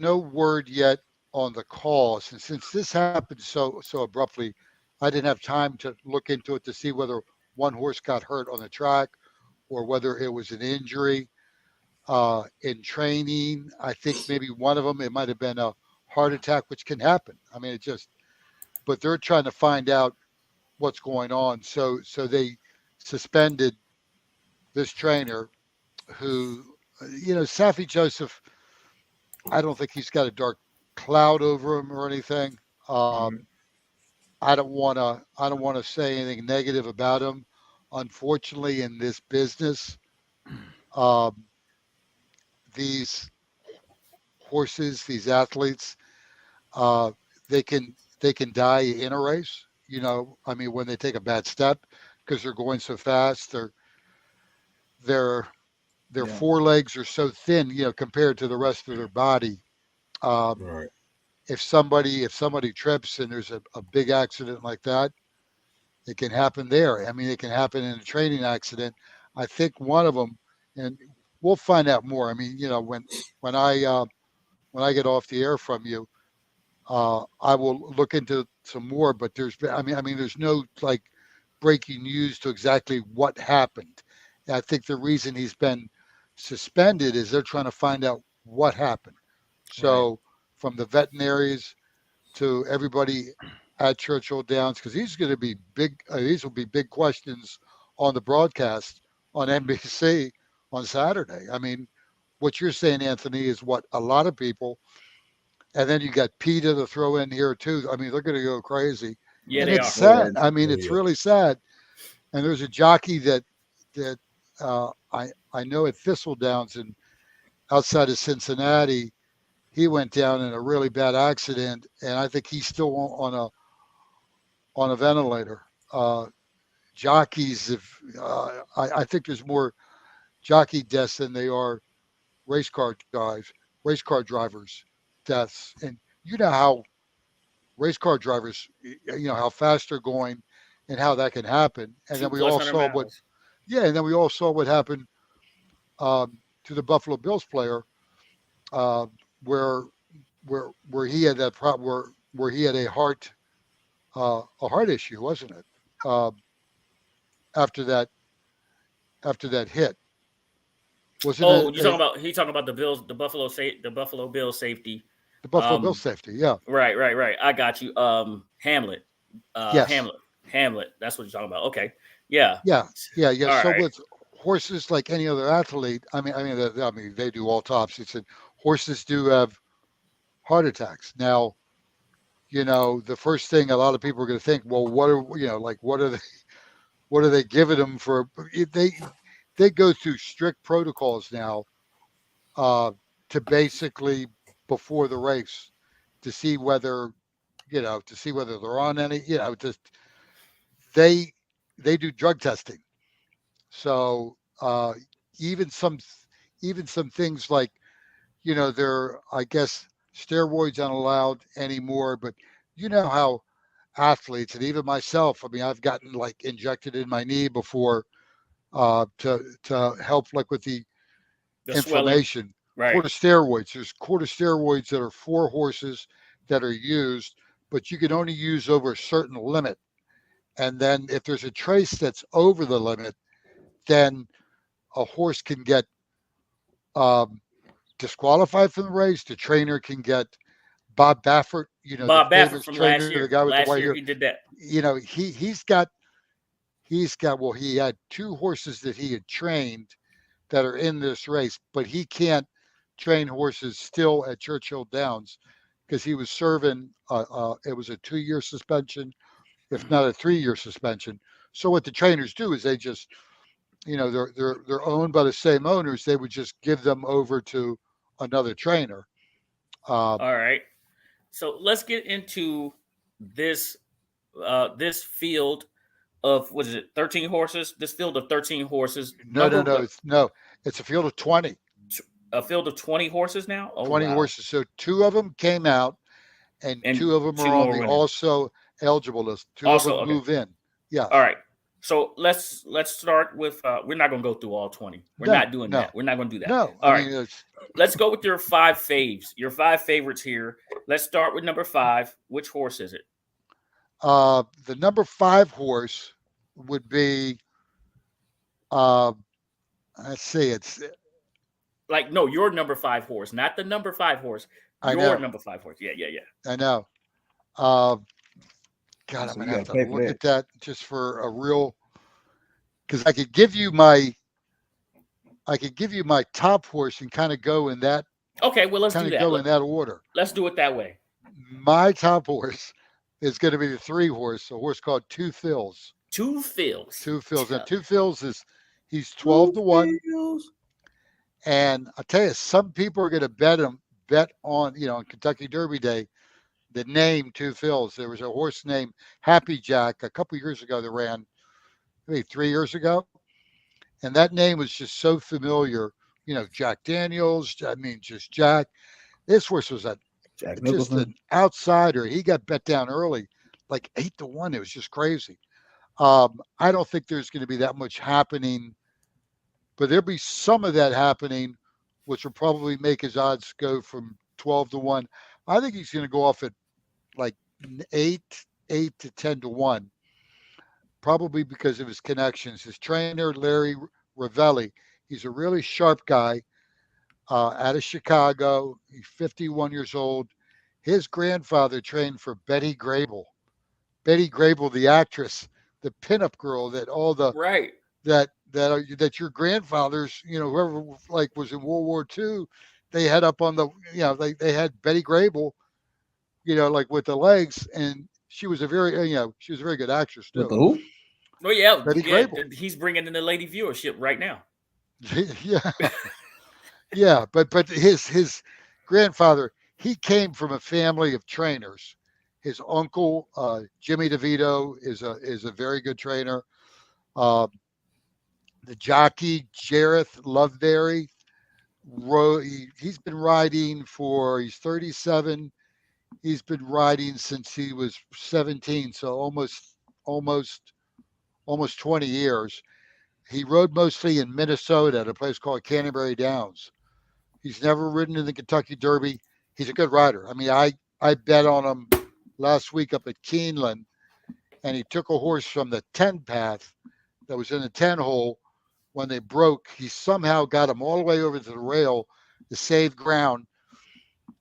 no word yet on the cause, and since this happened so abruptly, I didn't have time to look into it to see whether one horse got hurt on the track or whether it was an injury in training. I think maybe one of them, it might have been a heart attack, which can happen. I mean, but they're trying to find out what's going on. So they suspended this trainer who, Safi Joseph, I don't think he's got a dark cloud over him or anything. I don't want to say anything negative about him. Unfortunately, in this business, these horses, these athletes, they can die in a race. I mean, when they take a bad step because they're going so fast, their forelegs are so thin, compared to the rest of their body. Right. If somebody trips and there's a big accident like that, it can happen there. I mean, it can happen in a training accident. I think one of them, and we'll find out more. I mean, when I get off the air from you, I will look into some more. But there's no like breaking news to exactly what happened. And I think the reason he's been suspended is they're trying to find out what happened. So from the veterinaries to everybody at Churchill Downs, because these are going to be big. These will be big questions on the broadcast on NBC on Saturday. I mean, what you're saying, Anthony, is what a lot of people. And then you got PETA to throw in here too. I mean, they're going to go crazy. Yeah, and they it's are. sad. I mean, it's really sad. And there's a jockey that I know at Thistledowns and outside of Cincinnati. He went down in a really bad accident, and I think he's still on a ventilator. Jockeys, I think there's more jockey deaths than they are race car drivers deaths. And you know how race car drivers, how fast they're going and how that can happen. And then we all saw what happened to the Buffalo Bills player, uh, where he had that problem, where he had a heart issue, wasn't it? Uh, after that hit, wasn't Oh, it? He talking about the Bills, the Buffalo Bills safety. The Buffalo Bills safety, yeah. Right. I got you. Hamlet. Yes. Hamlet. That's what you're talking about. Okay. Yeah. Yeah. All So right. with horses, like any other athlete, I mean, they do autopsies, and horses do have heart attacks. Now, the first thing a lot of people are going to think, well, what are they giving them for? They go through strict protocols now, to basically before the race to see whether they're on any, just they do drug testing. So even some things like, they're, I guess, steroids aren't allowed anymore, but how athletes, and even myself, I mean, I've gotten like injected in my knee before, to help like with the inflammation. Swelling. Right. Corticosteroids. There's corticosteroids that are for horses that are used, but you can only use over a certain limit. And then if there's a trace that's over the limit, then a horse can get disqualified from the race. The trainer can get Bob Baffert, Bob the Baffert famous from trainer, last year. the guy with the white hair. He did that. He had 2 horses that he had trained that are in this race, but he can't train horses still at Churchill Downs because he was serving, it was a 2-year suspension, if not a 3-year suspension. So what the trainers do is they just, they're owned by the same owners. They would just give them over to another trainer. All right. So let's get into this field of, what is it, 13 horses? This field of 13 horses. No. It's a field of 20. A field of 20 horses now? Oh, 20 wow. horses. So 2 of them came out, and 2 of them are on the also eligible list. 2 of them move in. Yeah. All right. So let's start with, we're not going to go through all 20. We're not doing that. We're not going to do that. No. All right. Let's go with your 5 faves. Your 5 favorites here. Let's start with number 5. Which horse is it? The number 5 horse would be, let's see, it's like, no, your number 5 horse, not the number 5 horse. Your number 5 horse. Yeah. I know. God, I'm gonna have to look at that just for a real, because I could give you my top horse and kind of go in that. Okay, well, let's do that. Go in that order. Let's do it that way. My top horse is going to be the 3 horse, a horse called Two Phils. Two Phils. And Two Phils he's 12 to 1. And I tell you, some people are going to bet on, on Kentucky Derby Day, the name Two Phils. There was a horse named Happy Jack a couple years ago that ran, maybe 3 years ago. And that name was just so familiar, Jack Daniels, just Jack. This horse was just an outsider. He got bet down early, like 8 to 1. It was just crazy. I don't think there's going to be that much happening, but there'll be some of that happening, which will probably make his odds go from 12 to 1. I think he's going to go off at like 8 to 10 to 1, probably because of his connections. His trainer, Larry Ravelli, he's a really sharp guy out of Chicago. He's 51 years old. His grandfather trained for Betty Grable. Betty Grable, the actress, the pinup girl that all the right that your grandfathers, whoever like was in World War II, they had up on the, they had Betty Grable, like with the legs, and she was a very good actress too. Who? Oh yeah, Betty Grable. He's bringing in the lady viewership right now. Yeah, but his grandfather, he came from a family of trainers. His uncle, Jimmy DeVito, is a very good trainer. The jockey, Jareth Loveberry, he's been riding he's 37. He's been riding since he was 17, so almost 20 years. He rode mostly in Minnesota at a place called Canterbury Downs. He's never ridden in the Kentucky Derby. He's a good rider. I mean, I bet on him last week up at Keeneland, and he took a horse from the 10 path that was in the 10 hole. When they broke, he somehow got him all the way over to the rail to save ground.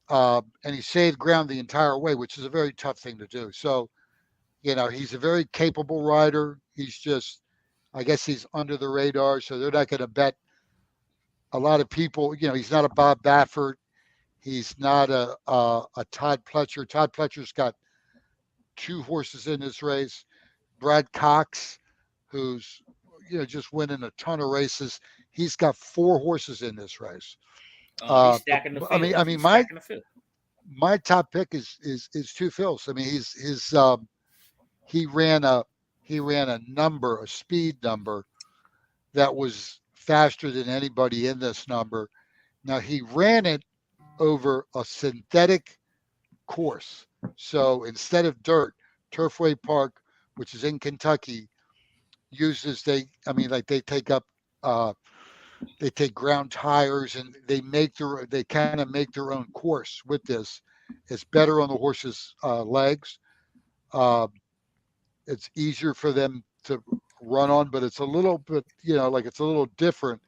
And he saved ground the entire way, which is a very tough thing to do. So, he's a very capable rider. He's just, I guess he's under the radar, so they're not going to bet a lot of people. He's not a Bob Baffert. He's not a Todd Pletcher. Todd Pletcher's got 2 horses in this race. Brad Cox, who's just winning a ton of races, he's got 4 horses in this race. He's stacking the field. I mean, my top pick is 2 Phils. I mean, he ran a speed number that was faster than anybody in this number. Now he ran it over a synthetic course. So instead of dirt, Turfway Park, which is in Kentucky, they take ground tires and they kind of make their own course with this. It's better on the horse's legs. It's easier for them to run on, but it's a little bit, it's a little different.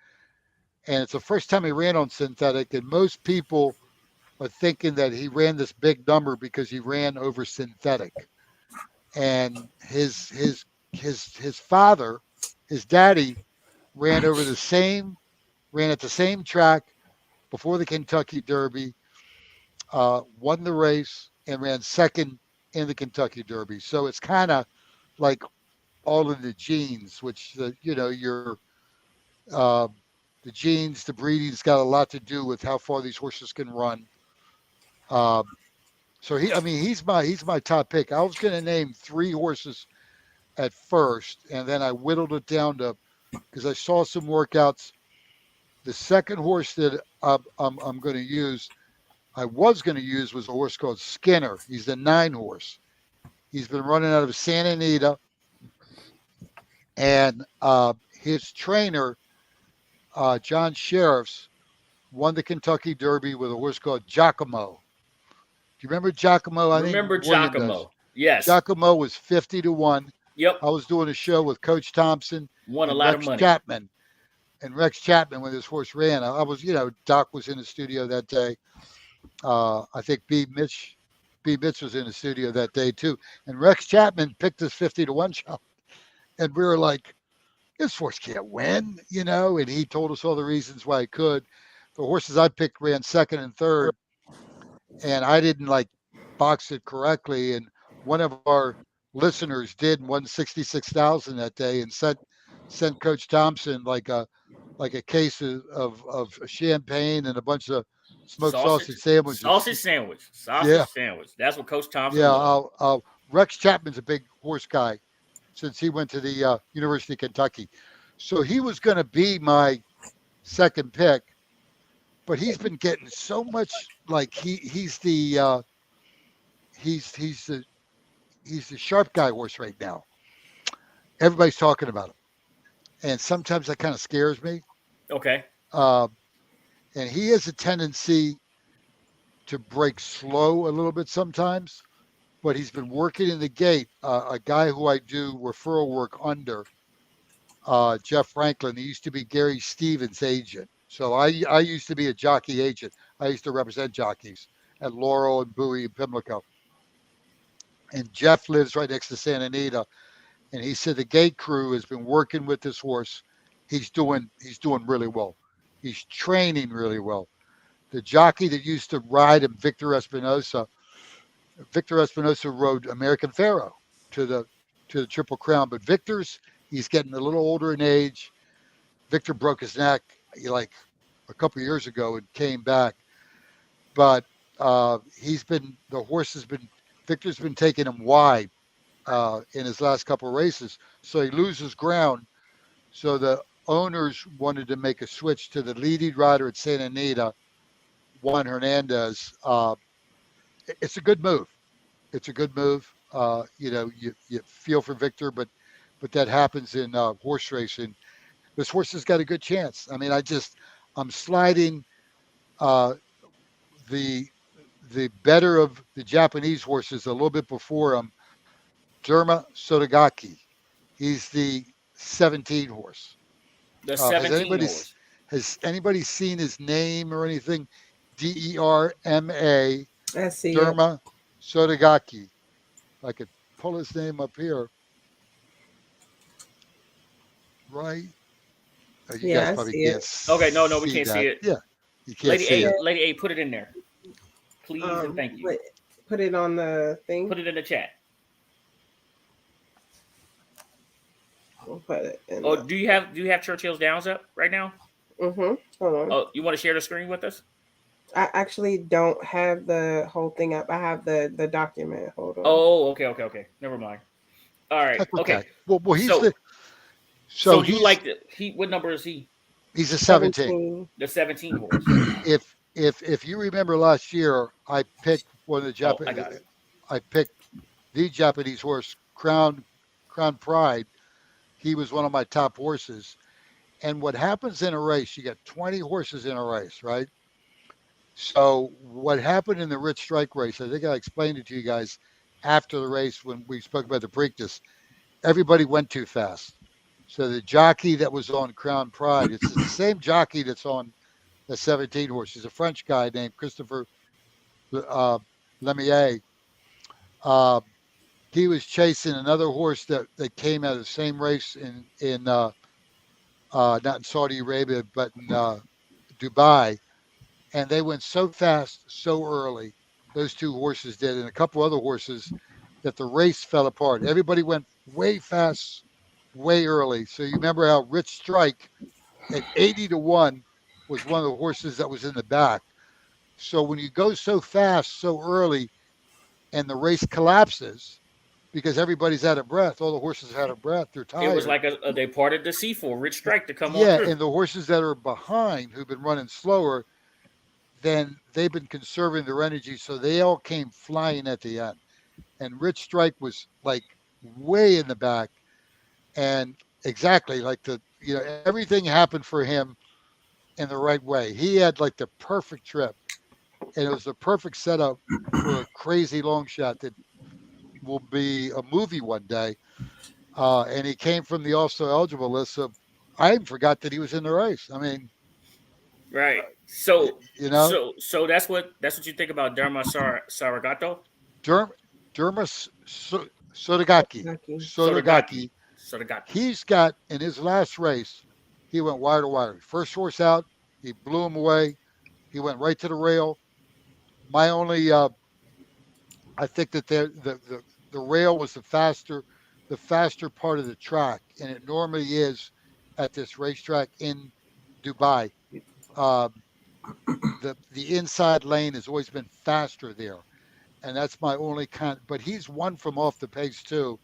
And it's the first time he ran on synthetic, and most people are thinking that he ran this big number because he ran over synthetic. And his father, his daddy, ran at the same track before the Kentucky Derby, won the race, and ran second in the Kentucky Derby. So it's kind of like all in the genes, which the genes, the breeding's got a lot to do with how far these horses can run. So he's my top pick. I was going to name 3 horses at first, and then I whittled it down to, because I saw some workouts. The second horse that I'm going to use, was a horse called Skinner. He's the 9 horse. He's been running out of Santa Anita, and his trainer, John Sheriffs, won the Kentucky Derby with a horse called Giacomo. Do you remember Giacomo? I remember Giacomo. Yes. Giacomo was 50-1. Yep. I was doing a show with Coach Thompson. Won a lot of money. Rex Chapman, when this horse ran, I was, Doc was in the studio that day. I think B. Mitch was in the studio that day too. And Rex Chapman picked this 50-1 shot. And we were like, this horse can't win, and he told us all the reasons why he could. The horses I picked ran second and third, and I didn't box it correctly. And one of our listeners did, won 66,000 that day, and sent Coach Thompson like a case of champagne and a bunch of smoked sausage sandwiches. Sausage sandwich. That's what Coach Thompson. Yeah, Rex Chapman's a big horse guy since he went to the University of Kentucky. So he was going to be my second pick, but he's been getting so much, he's the sharp guy horse right now. Everybody's talking about him. And sometimes that kind of scares me. Okay. And he has a tendency to break slow a little bit sometimes, but he's been working in the gate. A guy who I do referral work under, Jeff Franklin, he used to be Gary Stevens' agent. So I used to be a jockey agent. I used to represent jockeys at Laurel and Bowie and Pimlico. And Jeff lives right next to Santa Anita. And he said the gate crew has been working with this horse. He's doing really well. He's training really well. The jockey that used to ride him, Victor Espinosa rode American Pharoah to the Triple Crown. But he's getting a little older in age. Victor broke his neck a couple of years ago and came back. But Victor's been taking him wide in his last couple of races. So he loses ground. So the owners wanted to make a switch to the leading rider at Santa Anita, Juan Hernandez. it's a good move. It's a good move. You feel for Victor, but that happens in horse racing. This horse has got a good chance. I mean, I'm sliding uh, the the better of the Japanese horses a little bit before him. Derma Sotogaki. He's the 17 horse. The Uh, has 17 anybody horse. has anybody seen his name or anything? Derma I see it. Derma Sotogaki. If I could pull his name up here, right? You guys Yeah, I probably see can't it. Okay, no, we see can't see that. it. Yeah, you can't see it. Lady A, put it in there, please and thank you. Put it on the thing. Put it in the chat. We'll put it in. Oh, do you have Churchill's Downs up right now? Hold on. Oh, you want to share the screen with us? I actually don't have the whole thing up. I have the document. Hold on. Oh, okay. Never mind. All right. That's Okay. Well, he's So, the so he's you like what number is he? he's a 17. The 17 horse. If you remember last year, I picked one of the Oh, I Japanese. got it. I picked the Japanese horse, Crown Pride. He was one of my top horses. And what happens in a race, you get 20 horses in a race, right? So what happened in the Rich Strike race, I think I explained it to you guys after the race when we spoke about the Preakness. Everybody went too fast. So the jockey that was on Crown Pride, it's the same jockey that's on the 17 horse. He's a French guy named Christopher Lemieux. He was chasing another horse that came out of the same race in not in Saudi Arabia, but in Dubai. And they went so fast, so early, those two horses did, and a couple other horses, that the race fell apart. Everybody went way fast, way early. So you remember how Rich Strike at 80-1 was one of the horses that was in the back. So when you go so fast, so early, and the race collapses because everybody's out of breath, all the horses are out of breath, they're tired. It was like they parted the sea for Rich Strike to come on Yeah, through. and the horses that are behind who've been running slower, then they've been conserving their energy, so they all came flying at the end. And Rich Strike was like way in the back, and exactly like everything happened for him in the right way. He had like the perfect trip, and it was the perfect setup for a crazy long shot that will be a movie one day. And he came from the also eligible list, so I even forgot that he was in the race. I mean, right. So so that's what you think about Derma Saragato? Derma Sotogaki. He's got, in his last race, he went wire to wire. First horse out, he blew him away. He went right to the rail. My only, I think that the rail was the faster part of the track, and it normally is at this racetrack in Dubai. The inside lane has always been faster there, and that's my only but he's one from off the pace too,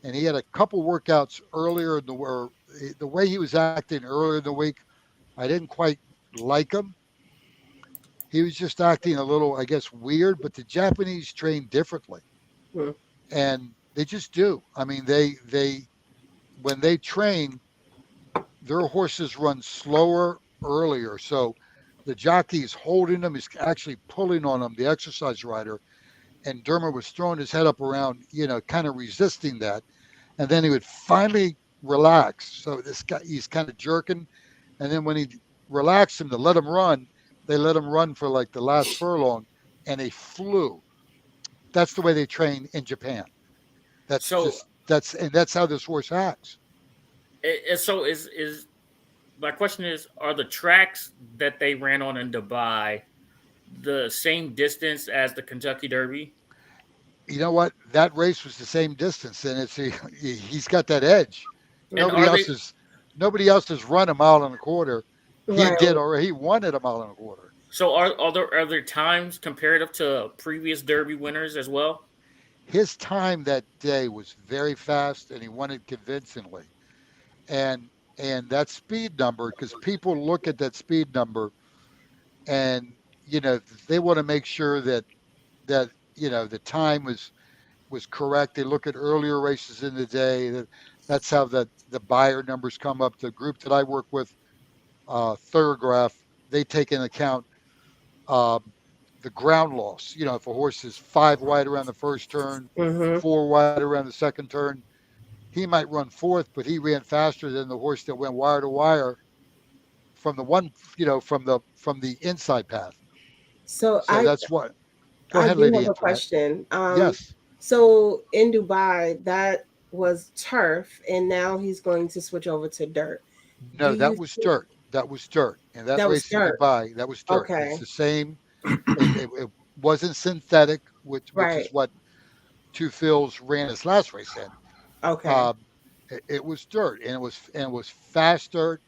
and he had a couple workouts earlier in the way he was acting earlier in the week, I didn't quite like him. He was just acting a little, I guess, weird, but the Japanese train differently. And they just do. I mean, they when they train, their horses run slower earlier. So the jockey's holding them, is actually pulling on them, the exercise rider. And Derma was throwing his head up around, kind of resisting that. And then he would finally relax. So this guy, he's kind of jerking. And then when he relaxed him to let him run, they let him run for like the last furlong, and they flew. That's the way they train in Japan. That's how this horse acts. So is my question is, are the tracks that they ran on in Dubai the same distance as the Kentucky Derby? You know what? That race was the same distance, and he's got that edge. Nobody else has run a mile and a quarter. He did already. He won at a mile and a quarter. So are there times comparative to previous Derby winners as well? His time that day was very fast, and he won it convincingly. And that speed number, because people look at that speed number, and they want to make sure that that the time was correct. They look at earlier races in the day. That's how the buyer numbers come up. The group that I work with, Thorograph, they take into account the ground loss. If a horse is 5 wide around the first turn, Mm-hmm. 4 wide around the second turn, he might run fourth, but he ran faster than the horse that went wire to wire from the one, from the inside path. So So that's what. Go I ahead, do Lady have a Antoinette. question. Yes. So in Dubai, that was turf, and now he's going to switch over to dirt. Do No, you that was think dirt. That was dirt. And that that was race in dirt? Dubai, that was dirt. It's Okay, the same. It wasn't synthetic, which is right. what Two Phils ran his last race in. Okay. Um, it was dirt, and it was fast dirt.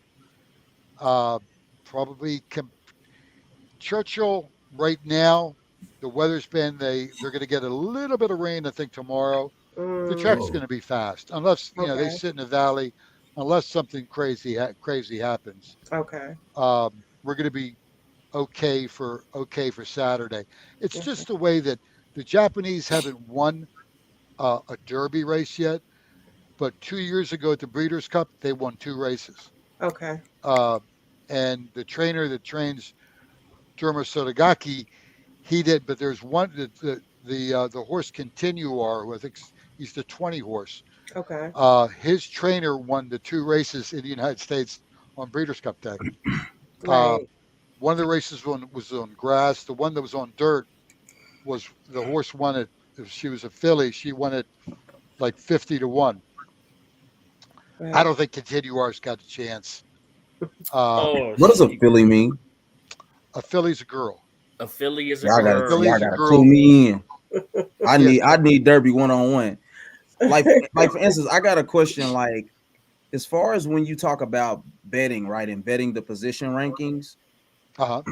Uh, probably Churchill right now. The weather's been they're going to get a little bit of rain I think tomorrow. The track's Mm, going to be fast unless they okay. sit in the valley. Unless something crazy happens, Okay. we're going to be okay for Saturday. It's Okay. just the way that the Japanese haven't won a Derby race yet, but 2 years ago at the Breeders' Cup they won 2 races. Okay. Uh, and the trainer that trains Derma Sotogaki, he did, but there's one the horse Continuar, who I think he's the 20 horse. Okay. His trainer won the 2 races in the United States on Breeders' Cup Day. Uh, Right. one of the races was on grass. The one that was on dirt was the horse won it. If she was a filly, she won it like 50-1. I Right. don't think Continuar's got a chance. Uh, Oh, What does a shoot. filly mean? a filly's a girl. A filly is a Y'all So a gotta girl. y'all filly's a gotta clue girl. me in. I Yeah. need I So need Derby 1-on-1. Like for instance, I got a question. Like, as far as when you talk about betting, right, and betting the position rankings, uh-huh.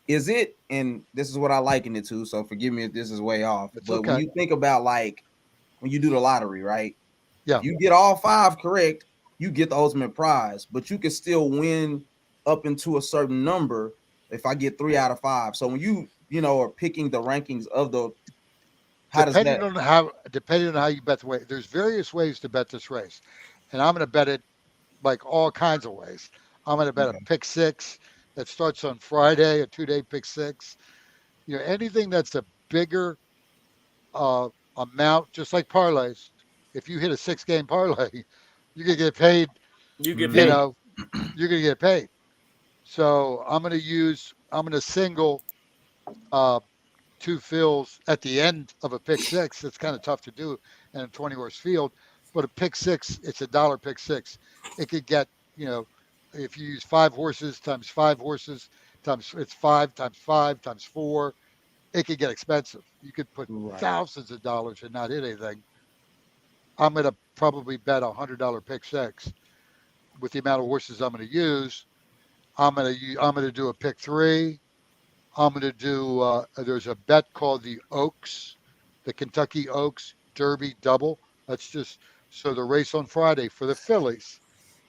is it, and this is what I liken it to, so forgive me if this is way off, It's but when okay. you think about, like, when you do the lottery, right? Yeah. If you get all 5 correct, you get the ultimate prize, but you can still win up into a certain number if I get 3 out of 5. So when you are picking the rankings of the, how does that? Depending on how you bet the way, there's various ways to bet this race, and I'm going to bet it like all kinds of ways. I'm going to bet a Okay. pick six that starts on Friday, a 2-day pick six. Anything that's a bigger uh, amount, just like parlays. If you hit a 6-game parlay, you're gonna get paid. You get You Mhm. paid. know, you're gonna get paid. So I'm gonna single uh, Two Phils at the end of a pick six. It's kind of tough to do in a 20-horse field, but a pick six, it's a dollar pick six. It could get, if you use 5 horses times 5 horses times it's 5 times 5 times 4, it could get expensive. You could put Right. thousands of dollars and not hit anything. I'm going to probably bet $100 pick six with the amount of horses I'm going to use. I'm going to do a pick three. I'm going to do. There's a bet called the Oaks, the Kentucky Oaks Derby Double. That's just so the race on Friday for the Phillies.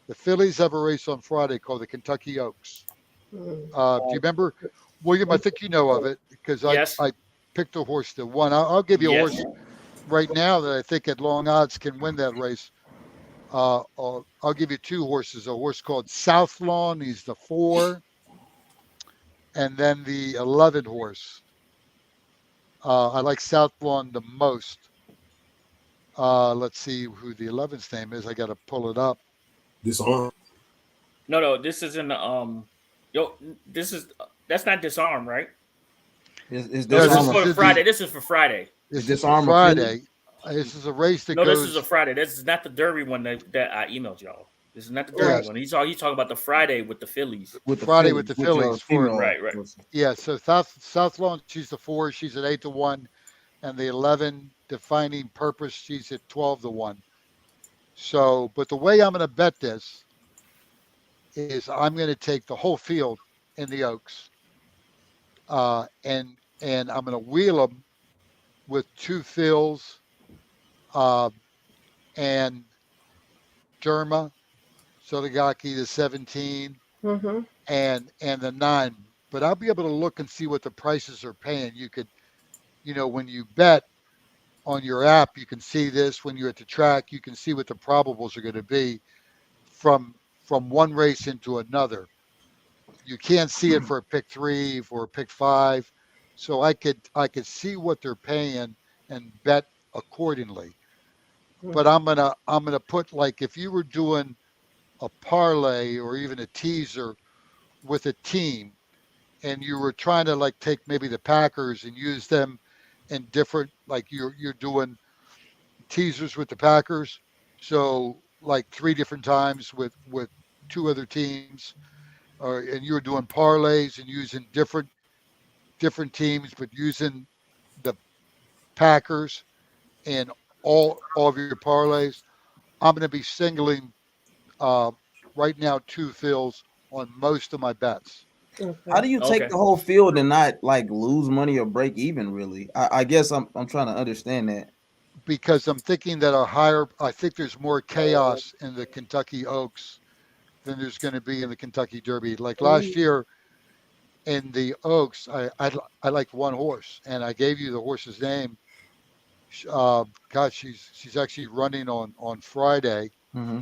The Phillies have a race on Friday called the Kentucky Oaks. Mm. Do you remember, William? I think you know of it because I Yes. I picked a horse that won. I'll give you a Yes. horse right now that I think at long odds can win that race. I'll give you 2 horses. A horse called Southlawn, he's the 4, and then the 11 horse. I like Southlawn the most. Let's see who the 11's name is. I got to pull it up. Disarm. No. This is in the Yo, that's not disarm, right? Is No, No, this is this disarm is for in Friday. the. This is for Friday. This is for disarm a filly? Friday. This is a race that No, this is a goes. Friday. This is not the Derby one that I emailed y'all. This is not the Derby Right. Yes, one. He's talking about the Friday with the Phillies. with the Friday filly, with the with your Phillies for. female Right. horse. Yeah, so Southlawn, she's the 4. She's at 8-1, and the 11 Defining Purpose, she's at 12-1. So, but the way I'm going to bet this is I'm going to take the whole field in the Oaks, and I'm going to wheel them with Two Phils, uh, and Derma, Sotogaki, the 17, Mm-hmm. and the 9. But I'll be able to look and see what the prices are paying. when you bet on your app, you can see this. When you're at the track, you can see what the probables are going to be from one race into another. You can't see it for a pick 3, for a pick 5. So I could see what they're paying and bet accordingly. But I'm gonna put, like, if you were doing a parlay or even a teaser with a team, and you were trying to, like, take maybe the Packers and use them in different, like, you're doing teasers with the Packers, so like 3 different times with 2 other teams, or and you were doing parlays and using different teams, but using the Packers in all of your parlays. I'm going to be singling uh, right now 2 fills on most of my bets. How do you take Okay. the whole field and not like lose money or break even? Really, I guess I'm trying to understand that. Because I'm thinking that I think there's more chaos in the Kentucky Oaks than there's going to be in the Kentucky Derby. Like last year in the Oaks, I liked one horse, and I gave you the horse's name. God, she's actually running on Friday. Mm-hmm.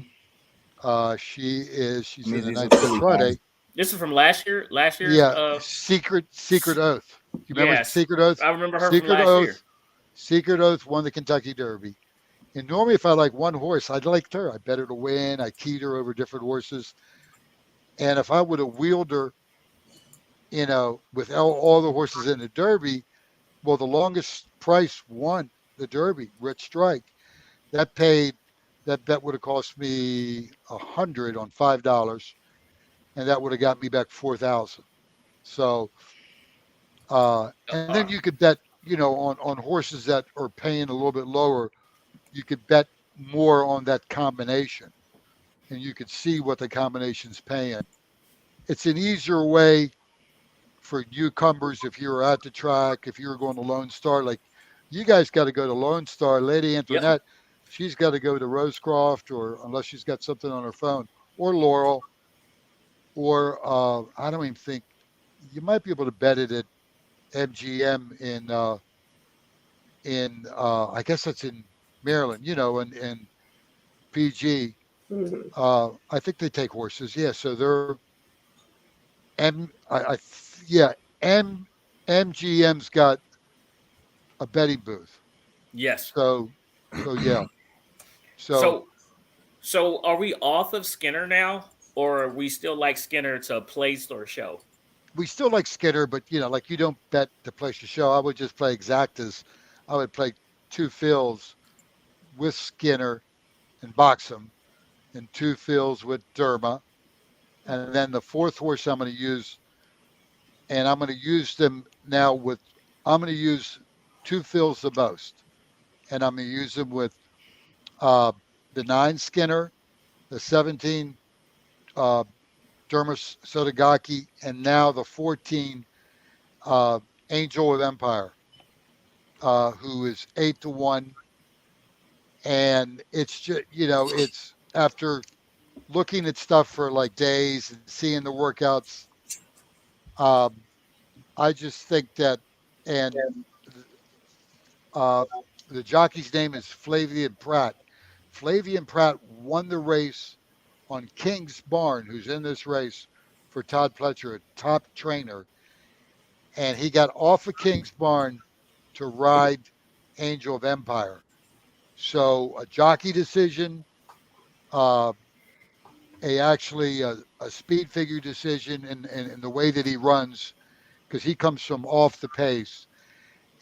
She's I mean, in the these are 9th race silly Friday. guys. This is from last year. Last year's. Yeah, Secret Oath. You remember Yes, Secret Oath? I remember her from Secret last year. Oath. Secret Oath won the Kentucky Derby. And normally, if I like one horse, I'd like her. I bet her to win. I keyed her over different horses. And if I would have wheeled her, with all the horses in the Derby, well, the longest price won the Derby, Rich Strike. That paid, that bet would have cost me 100 on $5, and that would have got me back 4,000. So, and then you could bet, on horses that are paying a little bit lower, you could bet more on that combination, and you could see what the combination's paying. It's an easier way for newcomers if you're at the track, if you're going to Lone Star. Like, you guys got to go to Lone Star. Lady Yep. Antoinette, she's got to go to Rosecroft, or unless she's got something on her phone, or Laurel, or I don't even think you might be able to bet it at MGM in I guess that's in Maryland, and PG. I think they take horses. Yeah, so they're yeah, M MGM's got a betting booth. Yes. So yeah. So So are we off of Skinner now, or are we still like Skinner to place or show? we still like Skinner, but like, you don't bet to place the show. I would just play exactas. I would play 2 fills with Skinner and box them, and 2 fills with Derma, and then the fourth horse I'm going to use, and I'm going to use them now with. I'm going to use 2 fills the most, and I'm going to use them with the 9 Skinner, the 17 uh, Dermis Sotogaki, and now the 14 Angel of Empire, who is 8-1. And it's just, it's after looking at stuff for like days and seeing the workouts. Um, I just think that, and uh, the jockey's name is Flavian Pratt. Flavian Pratt won the race on King's Barn, who's in this race for Todd Pletcher, a top trainer. And he got off of King's Barn to ride Angel of Empire. So a jockey decision, uh, a speed figure decision, and the way that he runs, because he comes from off the pace.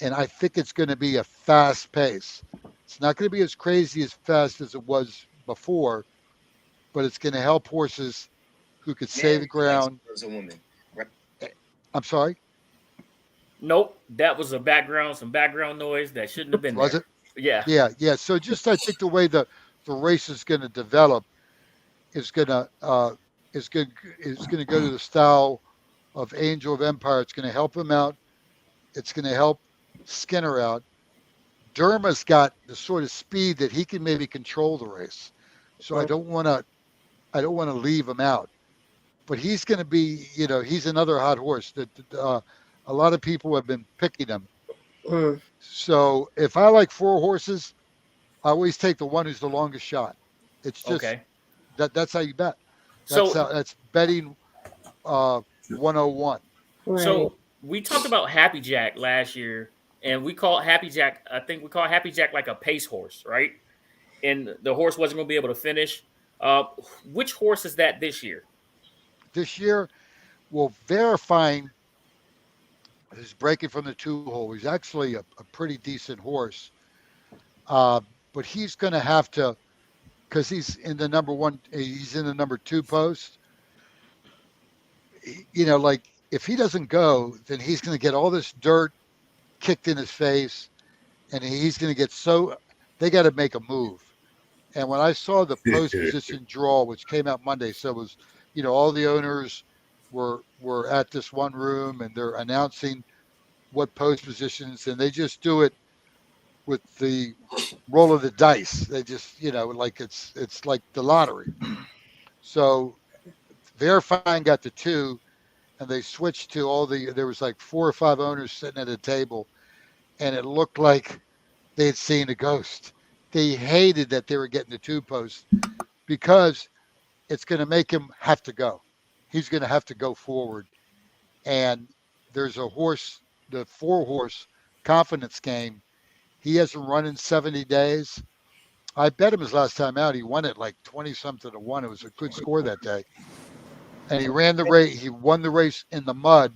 And I think it's going to be a fast pace. It's not going to be as crazy as fast as it was before, but it's going to help horses who could save the ground. I'm sorry? Nope, that was some background noise that shouldn't have been Was there. it? Yeah. Yeah. So just, I think the way the race is going to develop is going to go to the style of Angel of Empire. It's going to help him out. It's going to help Skinner out. Derma's got the sort of speed that he can maybe control the race. So I don't want to leave him out. But he's going to be, he's another hot horse that a lot of people have been picking him. So if I like 4 horses, I always take the one who's the longest shot. It's just Okay. that's how you bet. So That's betting 101. Right. so we talked about Happy Jack last year, and we called Happy Jack. I think we called Happy Jack like a pace horse, right? And the horse wasn't going to be able to finish. Uh, which horse is that this year? This year, well, verifying his breaking from the 2 hole. He's actually a pretty decent horse, uh, but he's going to have to because he's in the number one. He's in the number 2 post. Like if he doesn't go, then he's going to get all this dirt kicked in his face, and he's going to get so. They got to make a move. And when I saw the post position draw, which came out Monday, so it was, all the owners were at this one room and they're announcing what post positions, and they just do it with the roll of the dice. They just, like it's like the lottery. So verifying got the 2, and they switched to there was like 4 or 5 owners sitting at a table, and it looked like they had seen a ghost. They hated that they were getting the 2 post because it's going to make him have to go. He's going to have to go forward. And there's a horse, the 4-horse confidence game. He hasn't run in 70 days. I bet him his last time out. He won it like 20 something to 1. It was a good score that day. And he ran the race. He won the race in the mud,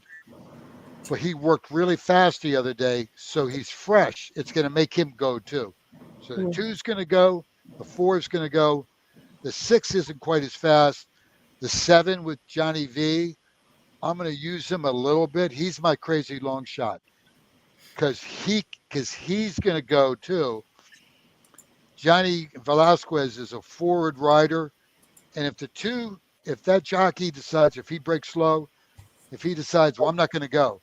but he worked really fast the other day. So he's fresh. It's going to make him go too. So the 2's going to go. The 4's going to go. The 6 isn't quite as fast. The 7 with Johnny V, I'm going to use him a little bit. He's my crazy long shot because he's going to go too. Johnny Velasquez is a forward rider, and if that jockey decides, if he breaks slow, if he decides, well, I'm not going to go.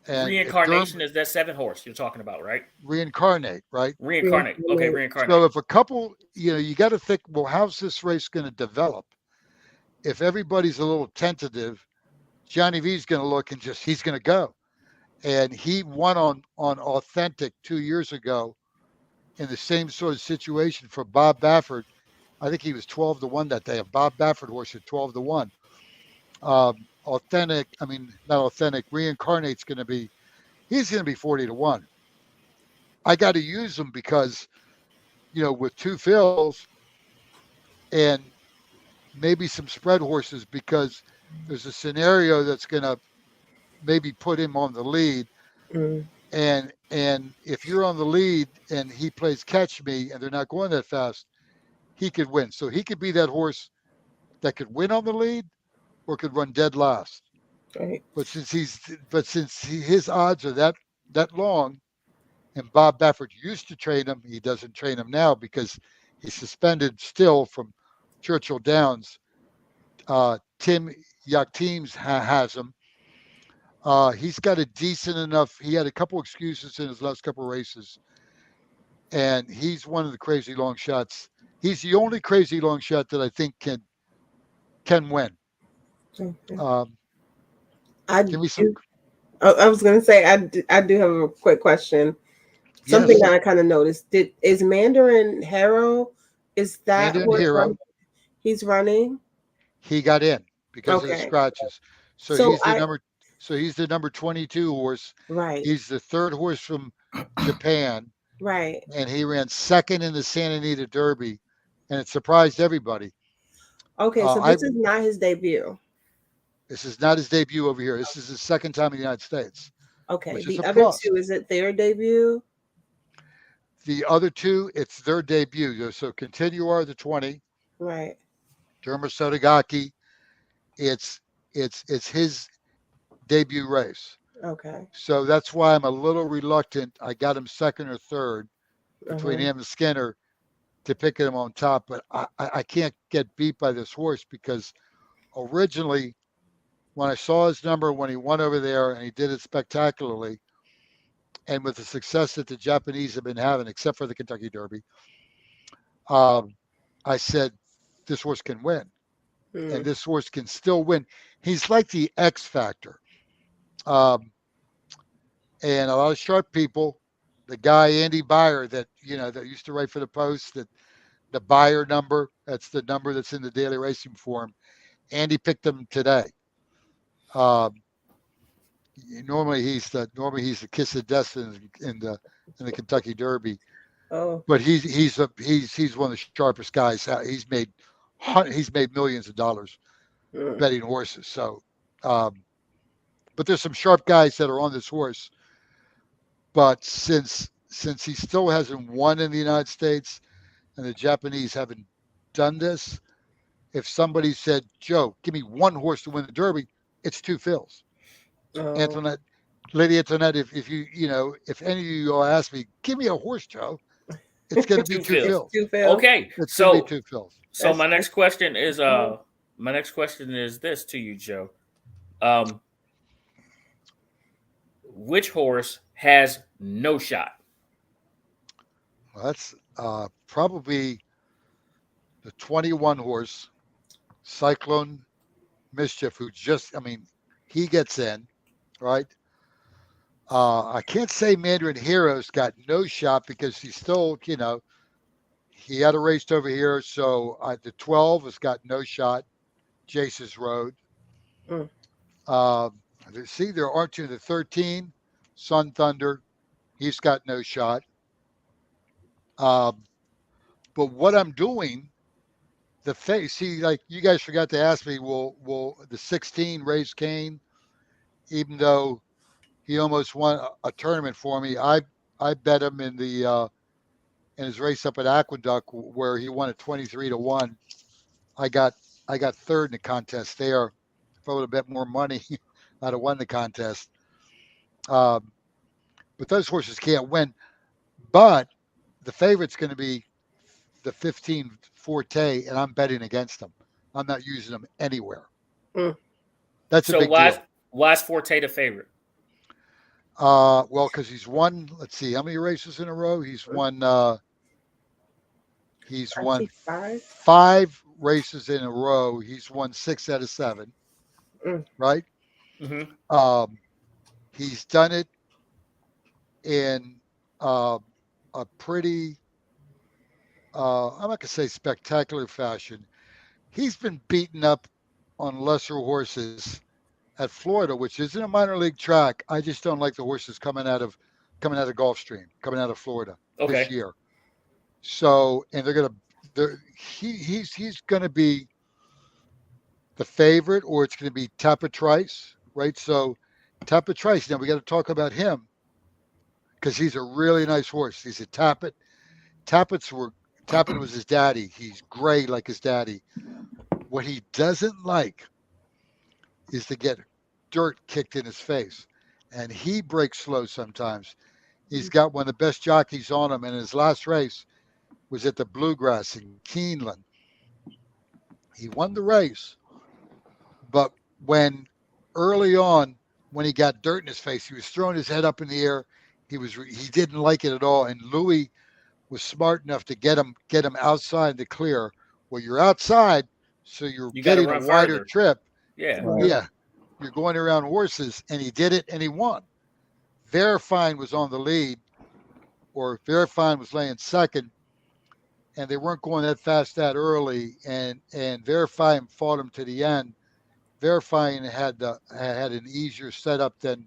And Reincarnation is that 7 horse you're talking about, right? Reincarnate, right? Reincarnate. Okay, reincarnate. So if a couple, you got to think, well, how's this race going to develop? If everybody's a little tentative, Johnny V's going to look and he's going to go. And he won on Authentic 2 years ago in the same sort of situation for Bob Baffert. I think he was 12 to 1 that day. A Bob Baffert horse at 12 to 1. Not Authentic. Reincarnate's going to be, he's going to be 40 to 1. I got to use him because, with 2 fills and maybe some spread horses, because there's a scenario that's going to maybe put him on the lead. And if you're on the lead and he plays catch me and they're not going that fast, he could win. So he could be that horse that could win on the lead or could run dead last. Right. But since his odds are that long, and Bob Baffert used to train him, he doesn't train him now because he's suspended still from Churchill Downs. Tim Yakteams has him. He's got a decent enough. He had a couple excuses in his last couple of races, and he's one of the crazy long shots. He's the only crazy long shot that I think can win. Okay. Give me some. I was going to say I do have a quick question. Something that I kind of noticed. Is Mandarin Hero? Is that Mandarin Hero? He's running. He got in because of the scratches. So he's the number 22 horse. Right. He's the 3rd horse from Japan. Right. And he ran 2nd in the Santa Anita Derby, and it surprised everybody. Okay, so this is not his debut. This is not his debut over here. This is his 2nd time in the United States. Okay. The other 2, is it their debut? The other 2, it's their debut. So Continuar, the 20. Right. Derma Sotogaki, it's his debut race. Okay. So that's why I'm a little reluctant. I got him 2nd or 3rd between him and Skinner to pick him on top, but I can't get beat by this horse because originally when I saw his number when he won over there and he did it spectacularly, and with the success that the Japanese have been having, except for the Kentucky Derby, I said, this horse can win. And this horse can still win. He's like the X factor. And a lot of sharp people the guy Andy Byer that that used to write for the Post, that the Byer number, that's the number that's in the Daily Racing Form. Andy picked him today. Um, normally he's the kiss of death in the Kentucky Derby, Oh. but he's one of the sharpest guys. He's made millions of dollars betting horses. So, but there's some sharp guys that are on this horse. But since he still hasn't won in the United States, and the Japanese haven't done this, if somebody said, Joe, give me one horse to win the Derby, it's two fills. Oh. Antoinette, Lady Antoinette, if if any of you all ask me, give me a horse, Joe, it's going to be two fills. Two fills. Okay, It's going to be two fills. So my next question is this to you, Joe. Which horse has no shot? Well, that's probably the 21 horse Cyclone Mischief, who he gets in, right? I can't say Mandarin Hero's got no shot because he's still, he had a race over here. So the 12 has got no shot. Jace's Road. There aren't two. The 13, Sun Thunder, he's got no shot. But what I'm doing, like you guys forgot to ask me, will the 16 Race Kane, even though he almost won a tournament for me, I bet him in his race up at Aqueduct where he won at 23-1. I got third in the contest there. If I would have bet more money, I'd have won the contest. But those horses can't win. But the favorite's going to be the 15 Forte, and I'm betting against them. I'm not using them anywhere. That's a big deal. Why is Forte the favorite? Well, because he's won. Let's see, how many races in a row? He's won. He's won 5 races in a row. He's won 6 out of 7. Right. Mm-hmm. He's done it in a pretty, I'm not gonna say spectacular fashion. He's been beaten up on lesser horses at Florida, which isn't a minor league track. I just don't like the horses coming out of Gulfstream, coming out of Florida this year. So, and he's gonna be the favorite, or it's gonna be Tapatrice, right? So Tapatrice, now we got to talk about him because he's a really nice horse. He's a Tapit. Tapit was his daddy. He's gray like his daddy. What he doesn't like is to get dirt kicked in his face. And he breaks slow sometimes. He's got one of the best jockeys on him. And his last race was at the Bluegrass in Keeneland. He won the race. But early on, when he got dirt in his face, he was throwing his head up in the air. He didn't like it at all. And Louis was smart enough to get him outside the clear. Well, you're outside, so you're getting a wider trip. Yeah. Right. Yeah. You're going around horses, and he did it, and he won. Verifine was on the lead, or Verifine was laying second, and they weren't going that fast that early, and Verifine fought him to the end. Verifine had an easier setup than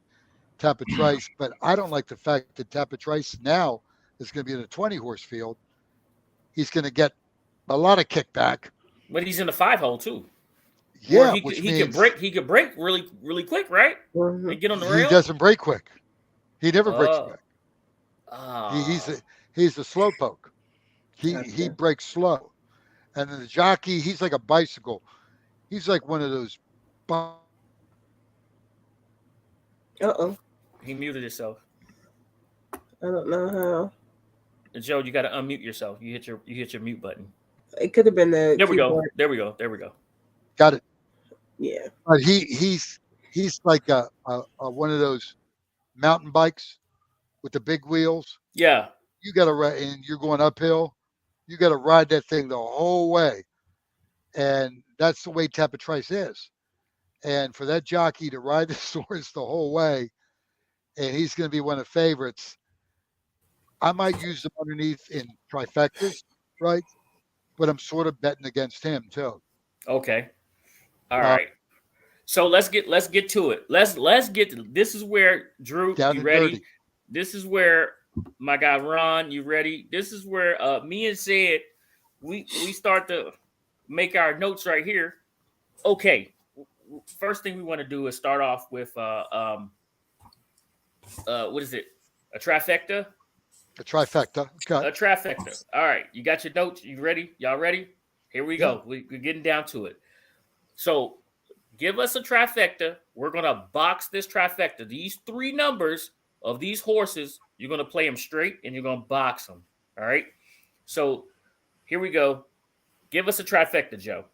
Tapatrice, but I don't like the fact that Tapatrice now is going to be in a 20-horse field. He's going to get a lot of kickback. But he's in the 5-hole too. Yeah, he could break really, really quick, right? And get on the rail. He doesn't break quick. He never breaks quick. He's a slow poke. He breaks slow. And then the jockey, he's like a bicycle. He's like one of those. He muted himself. I don't know how. Joe, you got to unmute yourself. You hit your mute button. It could have been the. There keyboard. we go. Got it. Yeah. But he's like a one of those mountain bikes with the big wheels. Yeah. You got to ride, and you're going uphill. You got to ride that thing the whole way, and that's the way Tapatrice is. And for that jockey to ride the horse the whole way, and he's going to be one of the favorites. I might use them underneath in trifectas, right? But I'm sort of betting against him too. Okay. All Uh, right. So let's get to it. Let's get to this is where Drew, Down you and ready? dirty. This is where my guy Ron, you ready? This is where me and Sid we start to make our notes right here. Okay. First thing we want to do is start off with what is it? A trifecta? A trifecta. Okay. A trifecta. All right. You got your notes? You ready? Y'all ready? Here we Yeah. go. We're getting down to it. So give us a trifecta. We're going to box this trifecta. These three numbers of these horses, you're going to play them straight and you're going to box them. All right. So here we go. Give us a trifecta, Joe.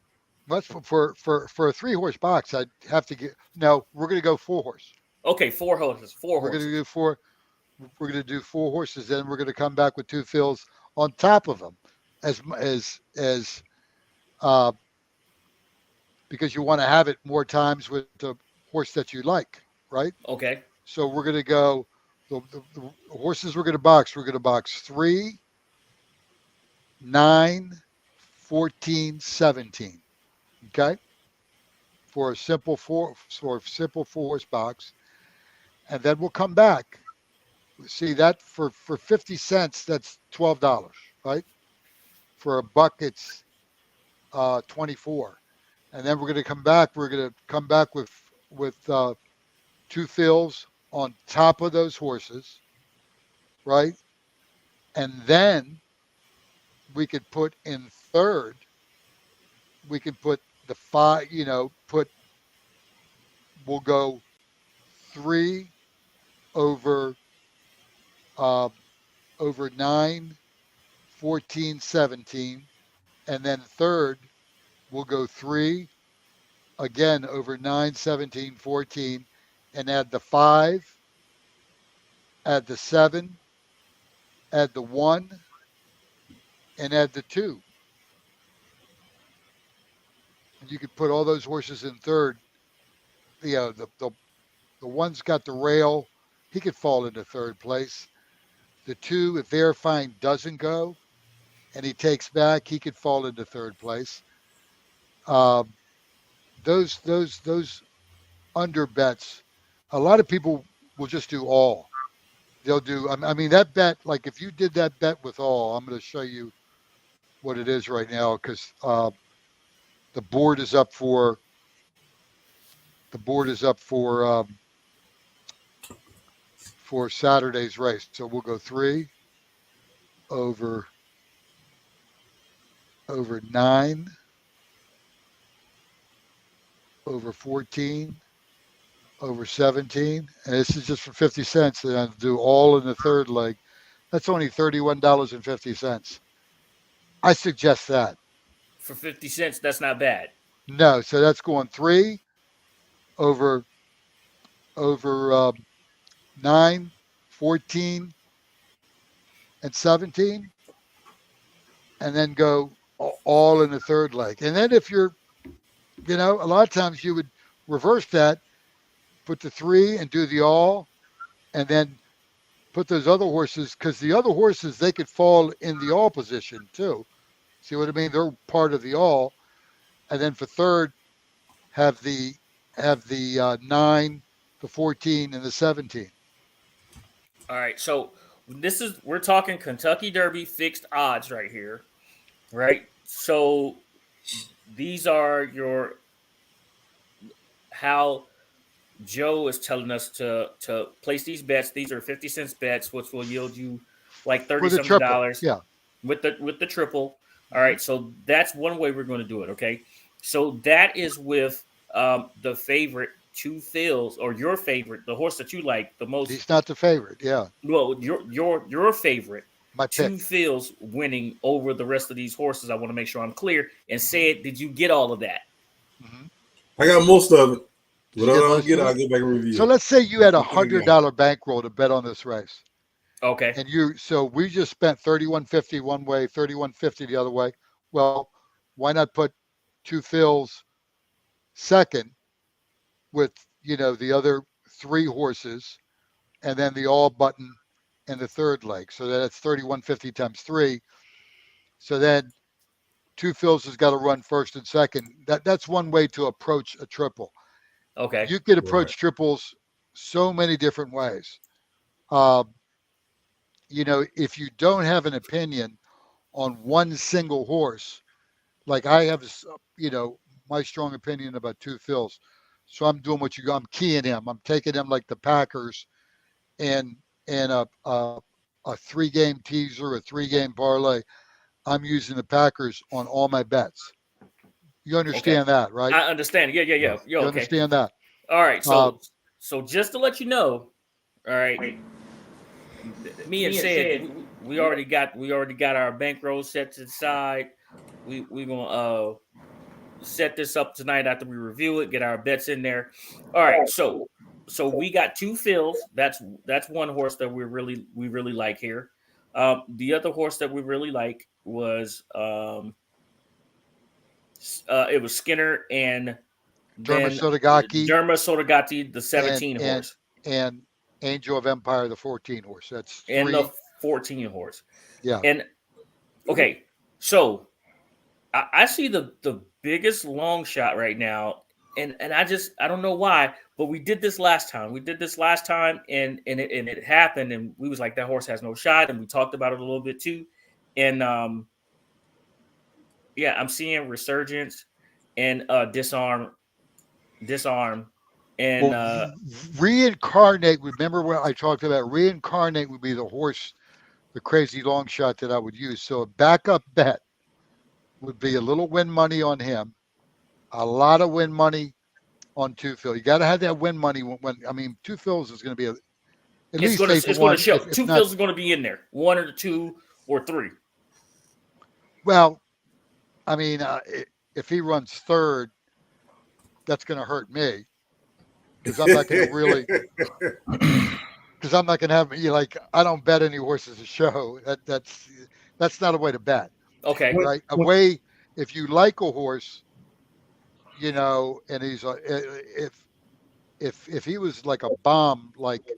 That's for a 3-horse box. I'd have to get. No, we're going to go 4-horse. Okay, four horses. We're going to do 4. We're going to do 4 horses. Then we're going to come back with 2 fills on top of them, as because you want to have it more times with the horse that you like, right? Okay. So we're going to go. The horses we're going to box. We're going to box 3, 9, 14, 17. Okay. For a simple 4-horse box, and then we'll come back. See that for 50 cents, that's $12, right? For a buck, it's 24, and then we're going to come back. We're going to come back with 2 fills on top of those horses, right? And then we could put in third. We could put the 5. We'll go 3 over 9, 14, 17, and then third we'll go 3 again over 9, 17, 14, and add the 5, add the 7, add the 1, and add the 2. And you could put all those horses in third. The one's got the rail. He could fall into third place. The 2, if Verifying doesn't go and he takes back, he could fall into third place. Those under bets, a lot of people will just do all. They'll do. I mean that bet. Like if you did that bet with all, I'm going to show you what it is right now because the board is up for for Saturday's race. So we'll go 3 over 9 over 14 over 17, and this is just for 50 cents. And I'll do all in the third leg. That's only $31.50. I suggest that. For 50 cents, that's not bad. No, so that's going 3 over 9, 14, and 17, and then go all in the third leg. And then if you're, a lot of times you would reverse that, put the 3 and do the all, and then put those other horses, because the other horses, they could fall in the all position too. See what I mean? They're part of the all. And then for third, have the 9, the 14, and the 17. All right. So we're talking Kentucky Derby fixed odds right here. Right. So these are how Joe is telling us to place these bets. These are 50 cents bets, which will yield you like $30 dollars. Yeah. With the triple. All right. So that's one way we're going to do it. Okay. So that is with the favorite 2 fills, or your favorite, the horse that you like the most. He's not the favorite. Yeah. Well, your favorite. My pick. 2 fills winning over the rest of these horses. I want to make sure I'm clear. And Sid, did you get all of that? Mm-hmm. I got most of it. What I don't get, I'll go back and review. So let's say you had $100 bankroll to bet on this race. Okay. And so we just spent $31.50 one way, $31.50 the other way. Well, why not put 2 fills second with the other 3 horses, and then the all button and the third leg. So that's 3150 times 3. So then 2 fills has got to run first and second. That's one way to approach a triple. Okay. You could approach triples so many different ways. If you don't have an opinion on one single horse, like I have, my strong opinion about 2 fills. So I'm doing what you go. I'm keying him. I'm taking him like the Packers, and a 3-game teaser, a 3-game parlay. I'm using the Packers on all my bets. You understand that, right? I understand. Yeah. You're You okay. understand that? All right. So just to let you know, all right. Me and said we already got our bankroll set to the side. We're gonna set this up tonight after we review it, get our bets in there. All right. So we got 2 fills. That's one horse that we really like here. The other horse that we really like was it was Skinner and then Derma Sotogati, the 17 horse. And Angel of Empire, the 14 horse. That's 3. And the 14 horse. Yeah. And okay, so I see the biggest long shot right now, and I don't know why, but we did this last time. And it happened, and we was like, that horse has no shot, and we talked about it a little bit too. And I'm seeing Resurgence and Disarm, and Reincarnate. Remember what I talked about? Reincarnate would be the horse, the crazy long shot that I would use. So a backup bet would be a little win money on him, a lot of win money on 2 fill. You got to have that win money when 2 fills is going to be it's going to show. 2 fills is going to be in there, 1 or 2 or 3. Well, if he runs third, that's going to hurt me because I'm not going to really. Because I'm not going to have I don't bet any horses to show. That's not a way to bet. Okay. Right. A way, if you like a horse, and he's if he was like a bomb, like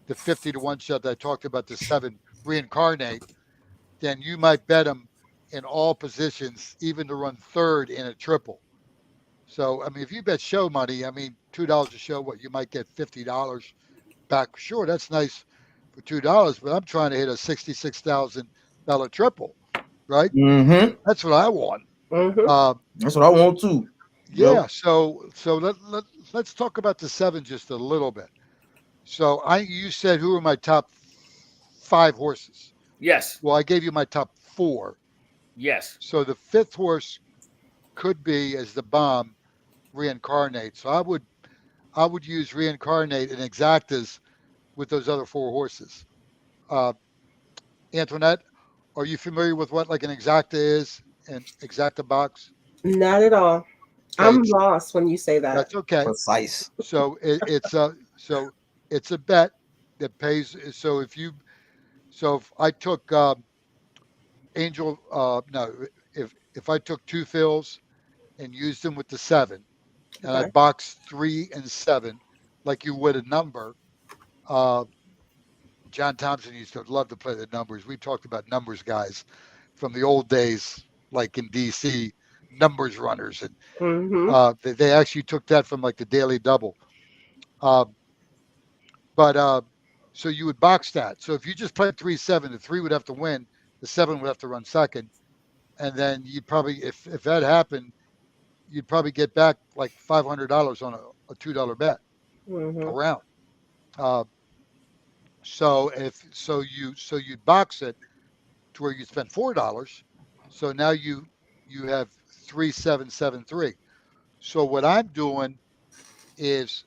the 50-1 shot that I talked about, the 7 Reincarnate, then you might bet him in all positions, even to run third in a triple. So if you bet show money, $2 a show, what you might get $50 back. Sure, that's nice for $2, but I'm trying to hit a $66,000 triple. Right? Mm-hmm. That's what I want. Mm-hmm. That's what I want too. Yeah. Yep. So let's talk about the 7 just a little bit. So you said who are my top 5 horses? Yes. Well, I gave you my top 4. Yes. So the 5th horse could be as the bomb, Reincarnate. So I would use Reincarnate and Exactas with those other 4 horses. Antoinette, are you familiar with what an exacta is, an exacta box? Not at all. Okay. I'm lost when you say that. That's okay. Precise. So it's a bet that pays. So if I took Angel, if I took 2 fills and used them with the 7, and I boxed 3 and 7 like you would a number. John Thompson used to love to play the numbers. We talked about numbers guys from the old days, like in DC, numbers runners. And they actually took that from like the Daily Double. So you would box that. So if you just played 3-7, the 3 would have to win, the 7 would have to run second. And then you'd probably, if that happened, you'd probably get back like $500 on a $2 bet around. So you'd box it to where you spend $4. So now you have 3-7-7-3. So what I'm doing is,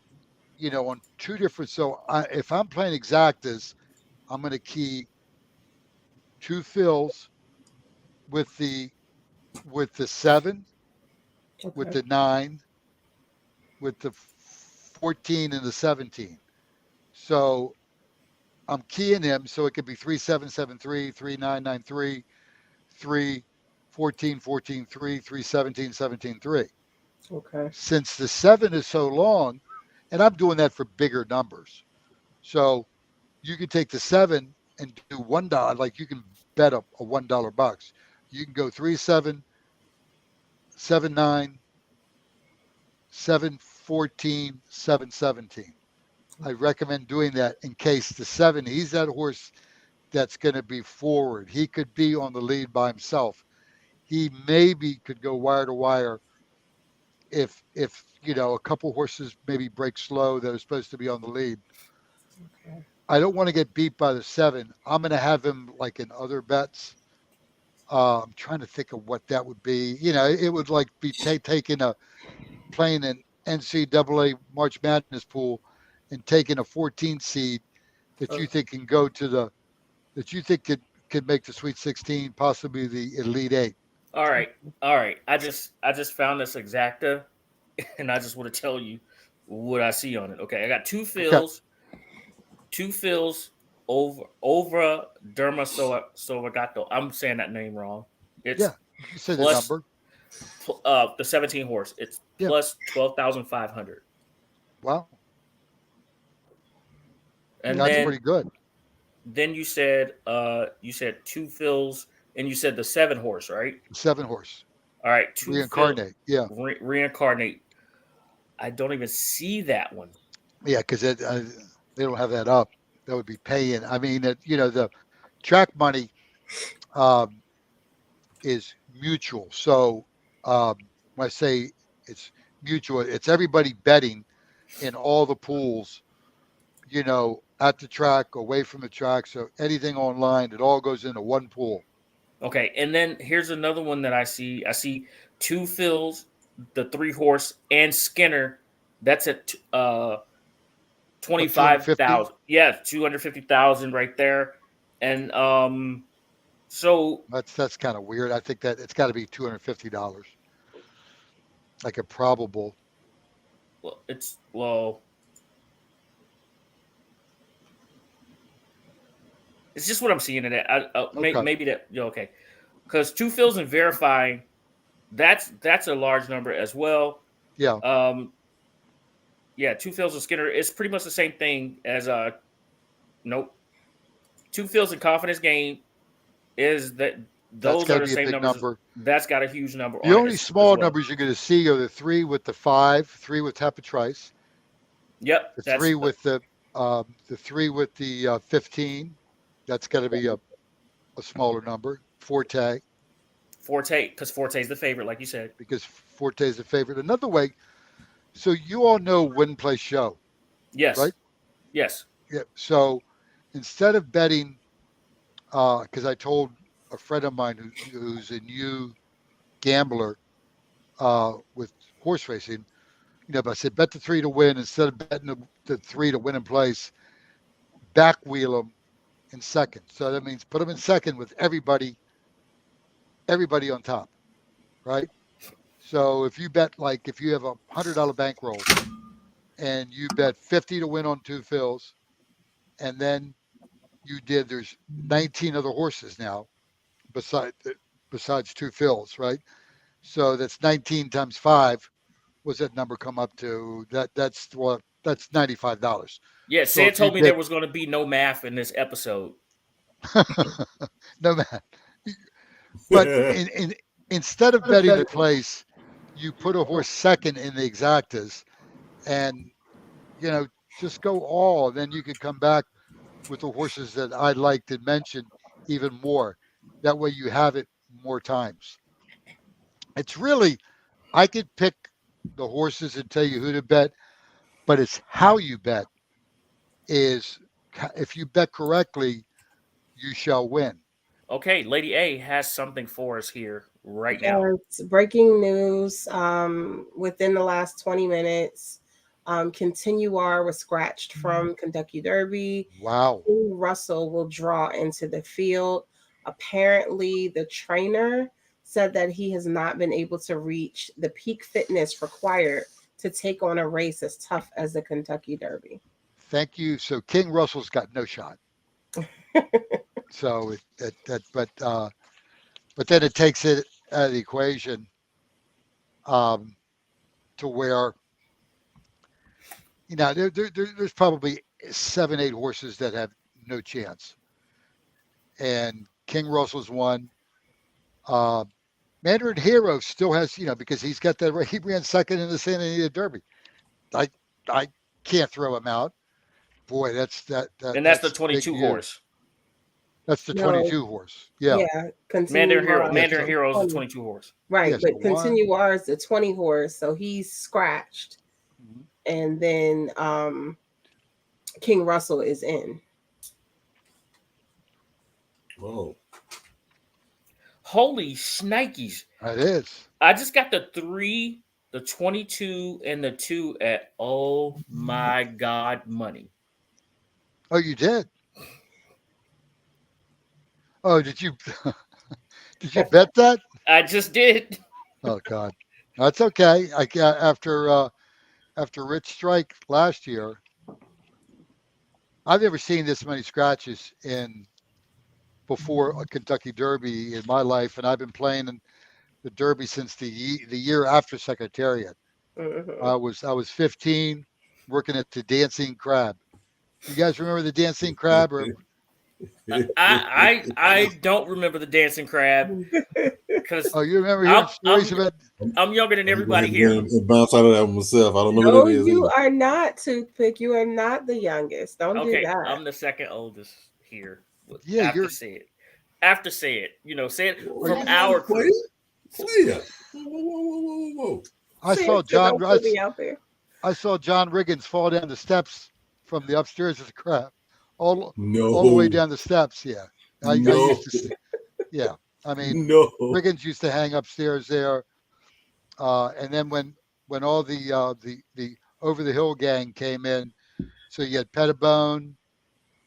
on 2 different. So if I'm playing exactas, I'm going to key 2 fills with the 7, with the 9, with the 14 and the 17. So I'm keying him so it could be 3-7-7-3, 3-9-9-3, 3-14-14-3, 3-17-17-3. Okay. Since the 7 is so long, and I'm doing that for bigger numbers. So you could take the 7 and do $1. Like you can bet a $1 bucks. You can go 3-7, 7-9, 7-14, 7-17. I recommend doing that in case the 7, he's that horse that's going to be forward. He could be on the lead by himself. He maybe could go wire to wire if a couple horses maybe break slow that are supposed to be on the lead. Okay. I don't want to get beat by the 7. I'm going to have him like in other bets. I'm trying to think of what that would be. It would like be playing an NCAA March Madness pool and taking a 14 seed that you think can go to that you think could make the Sweet 16, possibly the Elite 8. All right. I just found this exacta, and I just want to tell you what I see on it. Okay, I got two fills over Derma Sovagato. I'm saying that name wrong. It's you said plus, the number. The 17 horse. It's plus 12,500. Wow, and that's then, pretty good. Then you said two fills, and you said the 7 horse, right? 7 horse. All right, two Reincarnate. Reincarnate. I don't even see that one. Yeah, because they don't have that up. That would be paying. I mean, the track money is mutual. So when I say it's mutual, it's everybody betting in all the pools, at the track, away from the track. So anything online, it all goes into one pool. Okay, and then here's another one that I see. I see 2 fills, the 3 horse, and Skinner. That's at 25,000. Yeah, 250,000 right there. And so that's kind of weird. I think that it's got to be $250, like a probable. It's just what I'm seeing in it. Maybe that okay, because 2 fills and verifying, that's a large number as well. Yeah. 2 fills and Skinner. It's pretty much the same thing as nope. 2 fills and confidence game is that those are the same numbers. Number. That's got a huge number. The only small numbers you're going to see are the 3 with the 5, 3 with Tapatrice. Yep. The 3 with the 3 with the 15. That's got to be a smaller number. Forte, because Forte is the favorite, like you said. Because Forte is the favorite. Another way, so you all know Win, Play, Show. Yes. Right? Yes. Yeah. So instead of betting, because I told a friend of mine who's a new gambler with horse racing, but I said bet the 3 to win instead of betting the 3 to win in place. Back wheel them in second. So that means put them in second with everybody on top, right? So if you bet, like if you have a $100 bankroll and you bet 50 to win on 2 fills, and then there's 19 other horses now besides 2 fills, right? So that's 19 times 5. What's that number come up to? That's $95. Yeah, Sam told me there was going to be no math in this episode. No math. But instead of betting the place, you put a horse second in the exactas, and just go all. Then you can come back with the horses that I liked and mentioned even more. That way you have it more times. It's really, I could pick the horses and tell you who to bet, but it's how you bet. Is if you bet correctly, you shall win. Okay, Lady A has something for us here right now. It's breaking news. Within the last 20 minutes, Continuar was scratched from Kentucky Derby. Wow. Russell will draw into the field. Apparently, the trainer said that he has not been able to reach the peak fitness required to take on a race as tough as the Kentucky Derby. Thank you. So King Russell's got no shot. So but then it takes it out of the equation to where there's probably 7-8 horses that have no chance. and King Russell's won. Mandarin Hero still has, because he's got that. He ran second in the Santa Anita Derby. I can't throw him out. Boy, And that's the that's big 22 news. horse. That's the No, 22 horse. Yeah. Continue Mars. Mandarin Hero is the 20. 22 horse. Right, Yes, but Continue Mars, the 20 horse, so he's scratched. Mhm. And then King Russell is in. Oh, Holy shnikes. It is. I just got the 3, the 22, and the 2 at, oh my God, money. Oh, you did? Oh, did you did you bet that? I just did. Oh God, that's okay. After Rich Strike last year, I've never seen this many scratches before a Kentucky Derby in my life, and I've been playing in the Derby since the year after Secretariat. Mhm. I was 15, working at the Dancing Crab. You guys remember the Dancing Crab? Or I don't remember the dancing crab because oh, you remember hearing stories about? I'm younger than I'm everybody gonna here. and bounce out of that one myself. I don't know No, what it is. you either. are not, Toothpick. You are not the youngest. Don't do Okay, that. I'm the second oldest here. Yeah, after say it. After say it. Say it Are from you our play? crew. Play. Whoa. I Say saw it, so John. don't put me out there. I saw John Riggins fall down the steps from the upstairs of the crab, all No. the way down the steps. Yeah, I No. used to. Yeah, I mean, No. Riggins used to hang upstairs there, and then when all the over the hill gang came in, so you had Pettibone,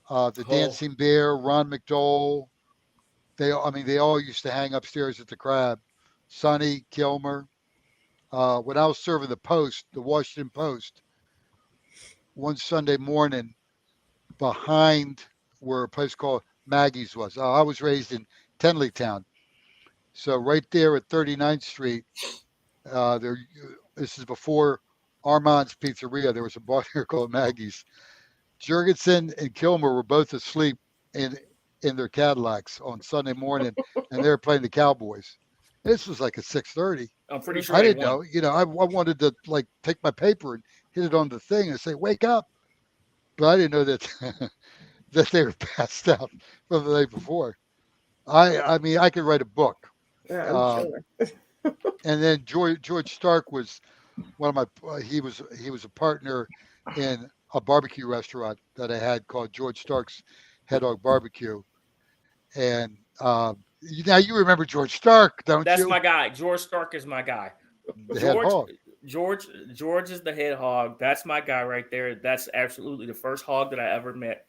the Dancing Bear, Ron McDowell. They all used to hang upstairs at the crab. Sonny Kilmer. When I was serving the Washington Post, one Sunday morning, behind where a place called Maggie's was. I was raised in Tenleytown, so right there at 39th Street. There, this is before Armand's Pizzeria. There was a bar here called Maggie's. Jurgensen and Kilmer were both asleep in their Cadillacs on Sunday morning, and they were playing the Cowboys. This was like at 6:30. I'm pretty sure I they didn't won. know. I wanted to like take my paper and hit it on the thing and say, "Wake up!" But I didn't know that that they were passed out from the night before. I mean, I could write a book. Yeah, I'm sure. And then George Stark was one of my. He was a partner in a barbecue restaurant that I had called George Stark's Head Dog Barbecue. And now you remember George Stark, don't That's you? my guy. George Stark is my guy. The head hog. George is the head hog. That's my guy right there. That's absolutely the first hog that I ever met.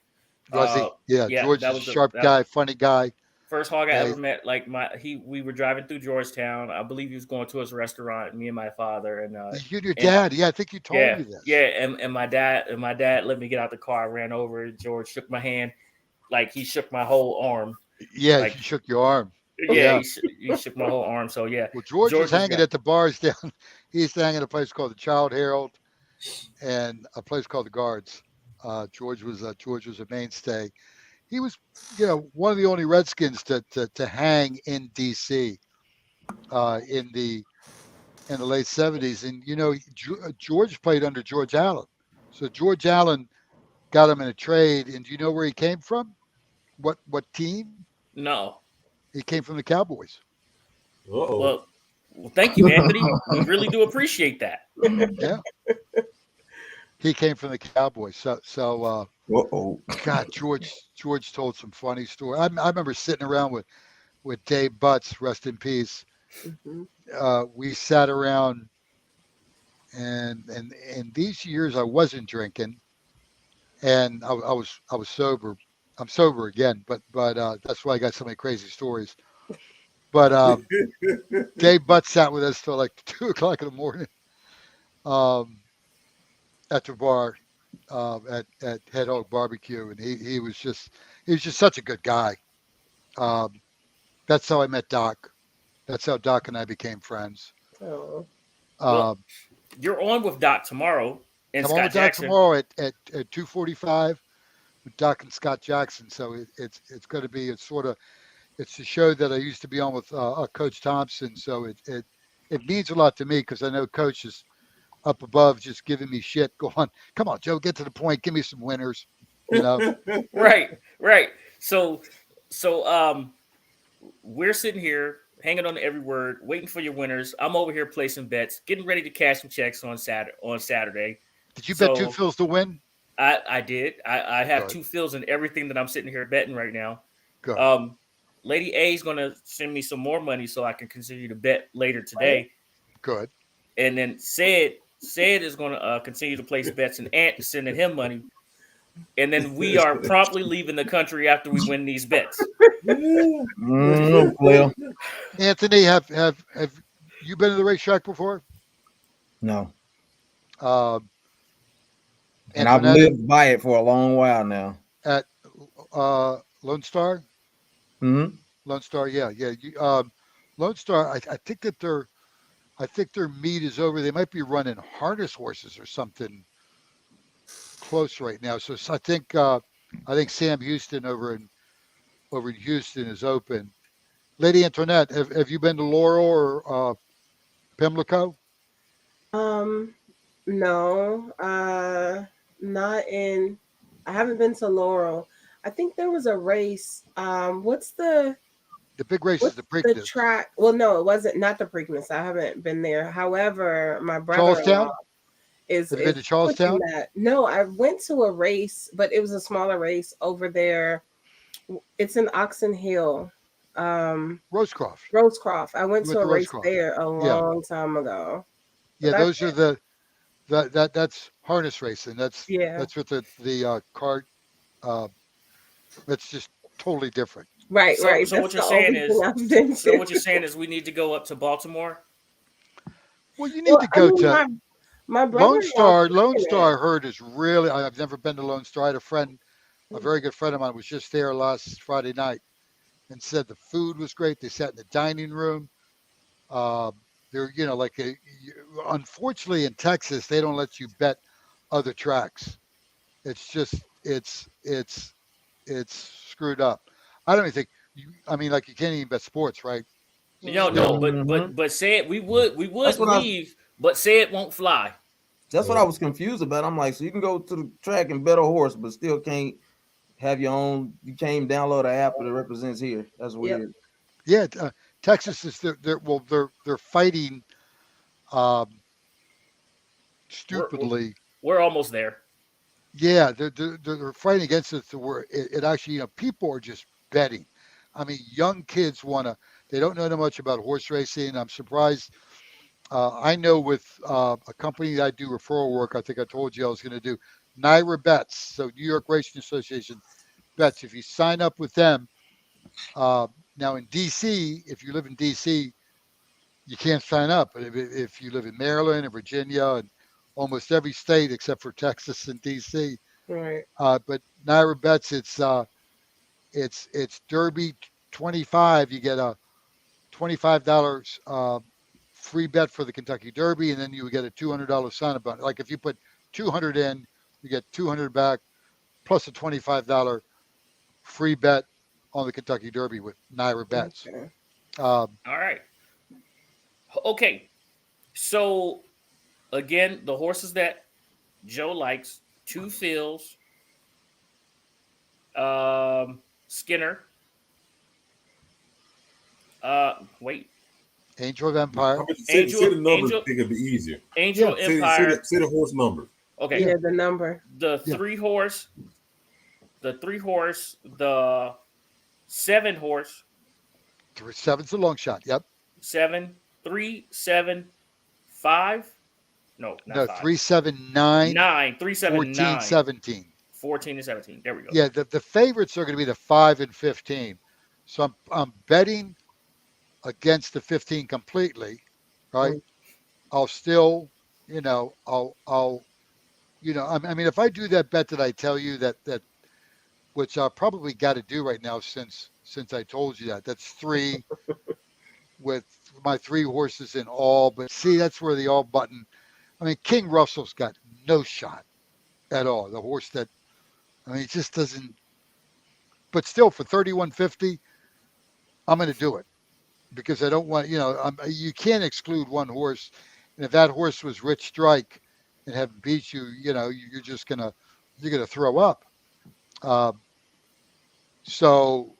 Was he? Yeah, George is a sharp guy, funny guy. First hog I ever met. Like we were driving through Georgetown. I believe he was going to his restaurant. Me and my father and you and your dad. Yeah, I think you told me this. Yeah, and my dad let me get out the car. I ran over. George shook my hand, like he shook my whole arm. Yeah, like, he shook your arm. Yeah, he shook my whole arm. So yeah. Well, George was hanging at the bars down. He used to hang at a place called the Child Herald and a place called the Guards. George was a mainstay. He was, one of the only Redskins to hang in D.C. In the late '70s, and George played under George Allen, so George Allen got him in a trade. And do you know where he came from? What team? No. He came from the Cowboys. Well, thank you, Anthony. We really do appreciate that. Yeah. He came from the Cowboys. So God, George told some funny stories. I remember sitting around with Dave Butts, rest in peace. Mm-hmm. We sat around, and these years I wasn't drinking, and I was sober. I'm sober again, but that's why I got so many crazy stories. But Dave Butts sat with us till like 2:00 in the morning, at the bar, at Head Hog Barbecue, and he was just such a good guy. That's how I met Doc. That's how Doc and I became friends. Oh. Well, you're on with Doc tomorrow. I'm on with Doc tomorrow at 2:45. with Doc and Scott Jackson. So it's going to be it's the show that I used to be on with Coach Thompson. So it means a lot to me because I know Coach is up above just giving me shit, going, come on, Joe, get to the point, give me some winners, Right. So we're sitting here hanging on to every word, waiting for your winners. I'm over here placing bets, getting ready to cash some checks on Saturday. Did you bet 2 fills to win? I did. I have Good. 2 fills in everything that I'm sitting here betting right now. Good. Lady A is going to send me some more money so I can continue to bet later today. Good. And then Said is going to continue to place bets, and Ant is sending him money. And then we are promptly leaving the country after we win these bets. Well, Anthony, have you been to the racetrack before? no. And I've Antoinette lived by it for a long while now. at Lone Star. Mm-hmm. Lone Star, yeah. Lone Star. I think that their meet is over. They might be running harness horses or something close right now. So I think Sam Houston over in Houston is open. Lady Antoinette, have you been to Laurel or Pimlico? No, not in. I haven't been to Laurel. I think there was a race. What's the big race is the the Preakness. track? Well, no, it wasn't. Not the Preakness. I haven't been there. However, my Charlestown? brother-in-law is Have you been to pushing Charlestown? that. No, I went to a race, but it was a smaller race over there. It's in Oxon Hill. Rosecroft. Rosecroft. I went You to went a to race Rosecroft. there a Yeah. long time ago. Yeah, That's those are that's harness racing. That's with the cart. That's just totally different. Right. So That's what you're the saying only is, thing I've been so to. what you're saying is we need to go up to Baltimore. Well, you need Well, to I go mean, to my Lone brother-in-law Star. Lone pushing Star, I it. heard, is really. I've never been to Lone Star. I had a very good friend of mine, was just there last Friday night, and said the food was great. They sat in the dining room. They're, unfortunately in Texas, they don't let you bet other tracks. It's just it's screwed up. I don't even think like you can't even bet sports, right? No, Mhm. but say it. We would That's what leave, but say it won't fly. That's what I was confused about. I'm like, so you can go to the track and bet a horse, but still can't have your own. You can't even download an app that represents here. That's weird. Yeah, Texas is they're fighting stupidly. We're almost there. Yeah, they're fighting against it to where it actually, people are just betting. I mean, young kids they don't know that much about horse racing. I'm surprised. I know with a company that I do referral work, I think I told you I was going to do NYRA Bets. So New York Racing Association Bets. If you sign up with them, now in DC, if you live in DC, you can't sign up. But if you live in Maryland and Virginia and almost every state except for Texas and DC, Right. but NYRA Bets, it's Derby 25. You get a $25 free bet for the Kentucky Derby, and then you would get a $200 sign-up bonus. Like if you put 200 in, you get 200 back plus a $25 free bet on the Kentucky Derby with NYRA Bets. Okay. All right. Okay. So again, the horses that Joe likes: 2 fills, Skinner. Wait. Angel of Empire. Say the numbers. I think it'd be easier. Angel Empire. Say the horse numbers. Okay. Yeah, the number. The 3 horse, the 7 horse. 7's a long shot. Yep. 7, 3, 7, 5. No, not No, 5. 3, 7, 9. 9, 3, 7, 14, 9. 17. 14 and 17. There we go. Yeah, the favorites are going to be the 5 and 15. So I'm betting against the 15 completely, right? I'll still, I'll if I do that bet that I tell you that which I probably got to do right now since I told you that's 3 with my 3 horses in all. But see, that's where the all button. I mean, King Russell's got no shot at all. The horse that I mean, it just doesn't. But still, for 31.50, I'm going to do it because I don't want, you can't exclude one horse. And if that horse was Rich Strike and have beat you, you're just you're gonna throw up. Uh, so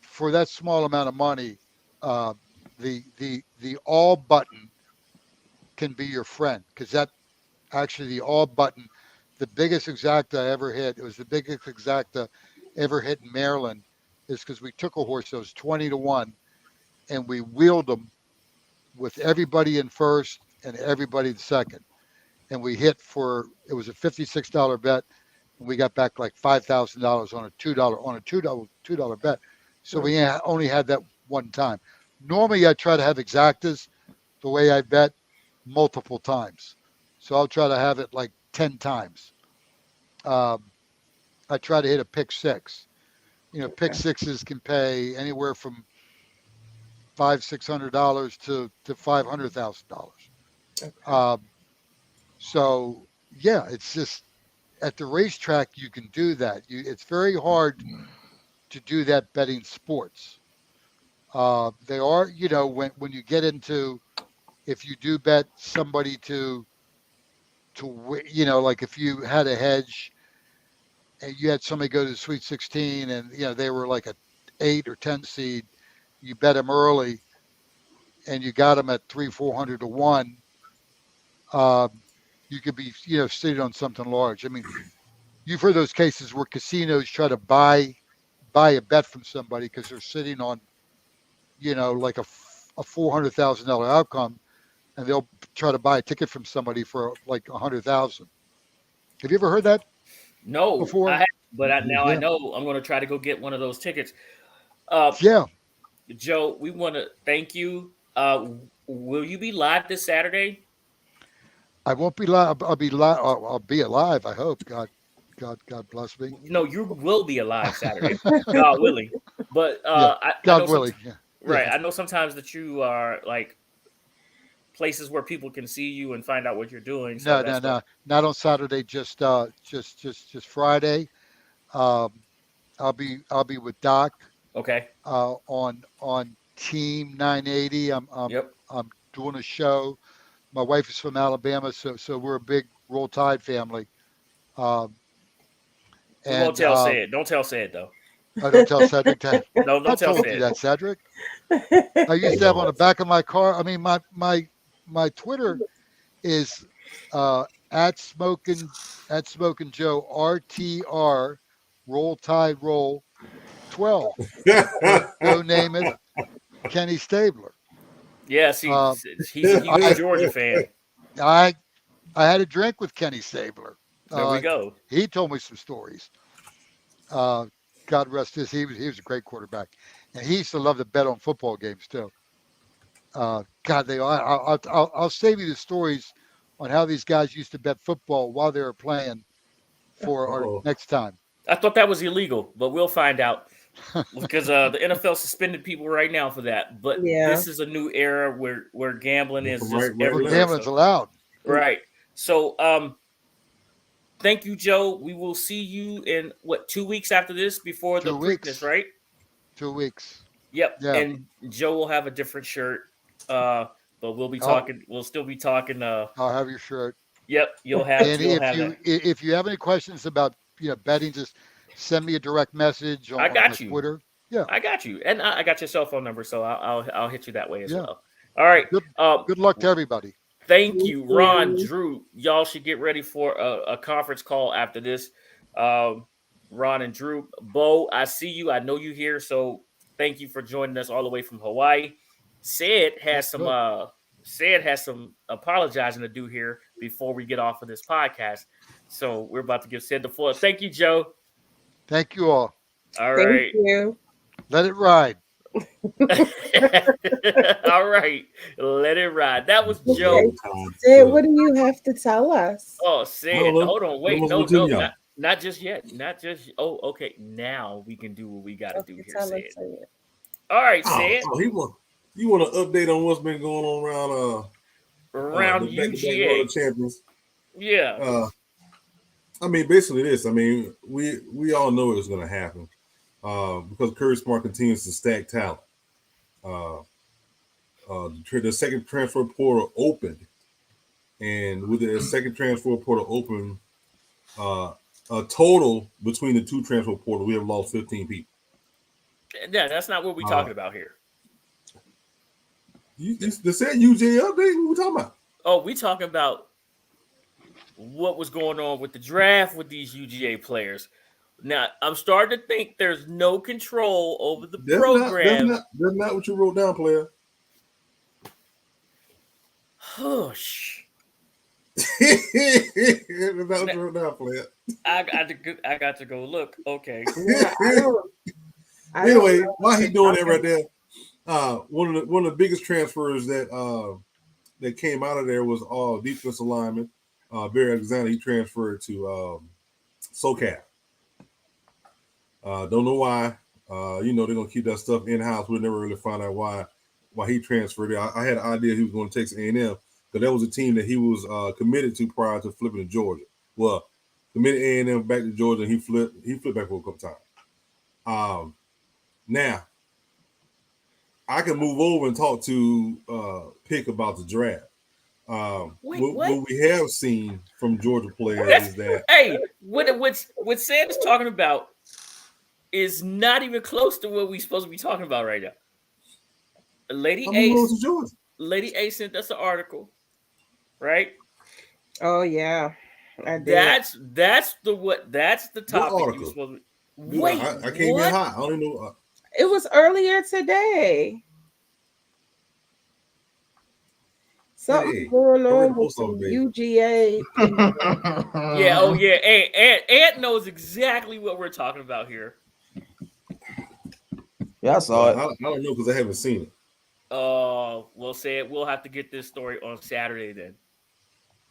for that small amount of money, uh, the all button can be your friend because that actually the all button, the biggest exacta I ever hit. It was the biggest exacta ever hit in Maryland. Is because we took a horse that was 20-1 and we wheeled them with everybody in first and everybody in second. And we hit it was a $56 bet. And we got back like $5,000 on a $2 bet. So we only had that one time. Normally I try to have exactas the way I bet multiple times. So I'll try to have it like 10 times. I try to hit a pick six. Pick sixes can pay anywhere from $500-$600 to $500,000. So yeah, it's just at the racetrack you can do that. It's very hard to do that betting sports. They are, when you get into, if you do bet somebody to like if you had a hedge and you had somebody go to the Sweet 16 and they were like a 8 or 10 seed, you bet them early and you got them at 300-400-1. You could be sitting on something large. I mean, you've heard those cases where casinos try to buy a bet from somebody because they're sitting on like a $400,000 outcome, and they'll try to buy a ticket from somebody for like $100,000. Have you ever heard that? No, before? I haven't, but I Yeah. know I'm going to try to go get one of those tickets. Yeah. Joe, we want to thank you. Will you be live this Saturday? I won't be live. I'll be live. I'll be alive. I hope. God bless me. No, you will be alive Saturday, God willing. But Yeah, God willing. Yeah. Right. Yeah. I know sometimes that you are like places where people can see you and find out what you're doing. So No. Not on Saturday. Just Friday. I'll be with Doc. Okay. On Team 980. I'm doing a show. My wife is from Alabama, so we're a big Roll Tide family. We won't tell Sid. Don't tell Sid though. I don't tell Cedric that. No, don't tell told Sid. you that, Cedric. I used to have on the back of my car. I mean, my Twitter is at Smoking Joe RTR Roll Tide Roll 12. Go name it, Kenny Stabler. Yes, he's a Georgia fan. I had a drink with Kenny Stabler. There we go. He told me some stories. God rest his. He was a great quarterback, and he used to love to bet on football games too. God, I'll save you the stories on how these guys used to bet football while they were playing for our next time. I thought that was illegal, but we'll find out because the NFL suspended people right now for that. But this is a new era where gambling is just everywhere. Gambling's allowed. Right. So, thank you, Joe. We will see you in 2 weeks after this before the Preakness, right? 2 weeks. Yep. Yeah. And Joe will have a different shirt. But we'll be talking. We'll still be talking. I'll have your shirt. Yep. You'll have. And if you have any questions about betting, just send me a direct message on Twitter. Yeah, I got you, and I got your cell phone number, so I'll hit you that way as well. All right. Good luck to everybody. Thank you, Ron, Drew. Y'all should get ready for a conference call after this. Ron and Drew, Bo, I see you. I know you here, so thank you for joining us all the way from Hawaii. Sid has some apologizing to do here before we get off of this podcast. So we're about to give Sid the floor. Thank you, Joe. Thank you all. All right. Thank you. Let it ride. All right. Let it ride. That was Joe. Sid, what do you have to tell us? Oh, Sid. Hold on. Wait. No. Not just yet. Not just. Oh, okay. Now we can do what we got to do here, Sid. All right, Sid. You want an update on what's been going on around UGA champions? Yeah. I mean, basically this. I mean, we all know it was going to happen because Curry Smart continues to stack talent. The second transfer portal opened, and with the second transfer portal open, a total between the two transfer portals, we have lost 15 people. Yeah, that's not what we're talking about here. They said UJ update. What we talking about? Oh, we talking about what was going on with the draft with these UGA players. Now, I'm starting to think there's no control over the program. That's not what you wrote down, player. Hush. That's not what you wrote down, player. I got to go look. Okay. Anyway, while he doing that right there, one of the biggest transfers that came out of there was defensive lineman Barry Alexander. He transferred to SoCal. Don't know why. They're gonna keep that stuff in house. We'll never really find out why he transferred. I had an idea he was going to Texas A&M because that was a team that he was committed to prior to flipping to Georgia. Well, committed A&M back to Georgia, and he flipped back for a couple times. Now, I can move over and talk to Pick about the draft. What we have seen from Georgia players is that what Sam is talking about is not even close to what we're supposed to be talking about right now. Lady A sent us an article, right? Oh yeah, I did. That's the topic you were supposed to. Wait, I came in hot. I don't know. It was earlier today. Something going on with the UGA. Yeah, oh yeah. Ant knows exactly what we're talking about here. Yeah, I saw it. I don't know because I haven't seen it. We'll have to get this story on Saturday then.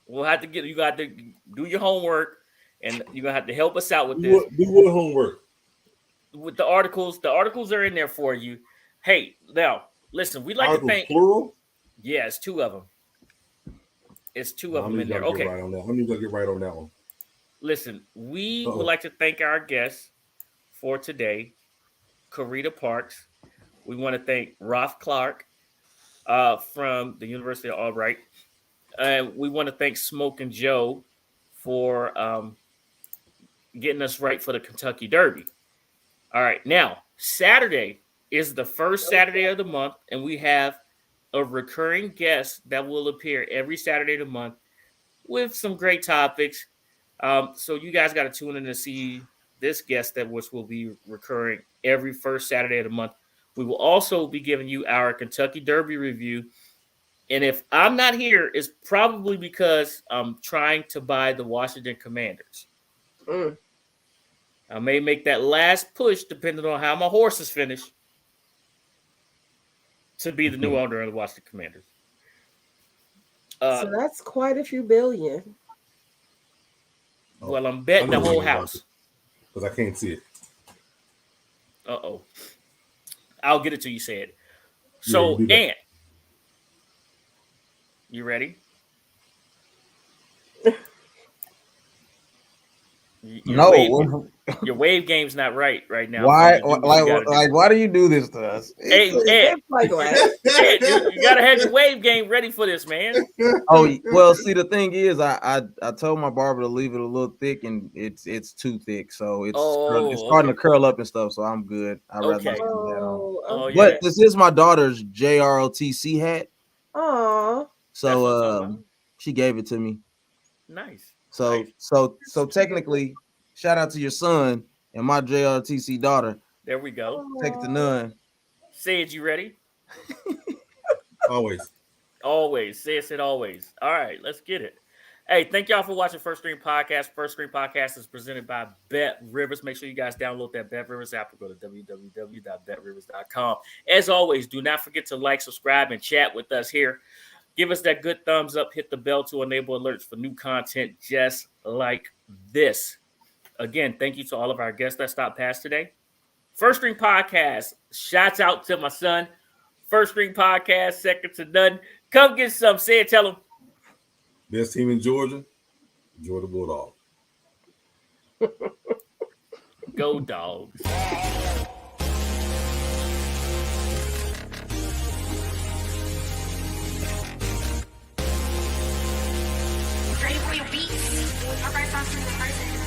You got to do your homework, and you're gonna have to help us out with this. Do what homework? With the articles. The articles are in there for you. Hey, now listen, we'd like articles to thank plural? Yeah, it's two of them. It's two of them in there. Okay. I need to get right on that one. Listen, we would like to thank our guests for today, Carita Parks. We want to thank Roth Clark from the University of Albright. And we want to thank Smoke and Joe for getting us right for the Kentucky Derby. All right. Now, Saturday is the first Saturday of the month, and we have a recurring guest that will appear every Saturday of the month with some great topics. So you guys got to tune in to see this guest which will be recurring every first Saturday of the month. We will also be giving you our Kentucky Derby review. And if I'm not here, it's probably because I'm trying to buy the Washington Commanders. I may make that last push, depending on how my horses finish, to be the new owner of the Washington Commanders. So that's quite a few billion. Well, I'm betting the whole house. Because I can't see it. Uh-oh. I'll get it till you say it. So, Ant, you ready? Your wave game's not right now. Why? Why do you do this to us? Hey, Ed, you gotta have your wave game ready for this, man. Oh well, see, the thing is, I told my barber to leave it a little thick, and it's too thick, so it's starting to curl up and stuff. So I'm good. I'd rather not do that on. But this is my daughter's JROTC hat. Oh, so she gave it to me. Nice. So technically, shout out to your son and my JRTC daughter. There we go. Take it to none. Sage, you ready? Always. Always. Said always. All right, let's get it. Hey, thank y'all for watching First Stream Podcast. First Stream Podcast is presented by Bet Rivers. Make sure you guys download that Bet Rivers app or go to www.betrivers.com. As always, do not forget to like, subscribe, and chat with us here. Give us that good thumbs up. Hit the bell to enable alerts for new content just like this. Again, thank you to all of our guests that stopped past today. First Stream Podcast. Shouts out to my son. First Stream Podcast, second to none. Come get some. Say it, tell them. Best team in Georgia, Georgia Bulldog. Go Dogs. Ready for your beats? Our first song is the person.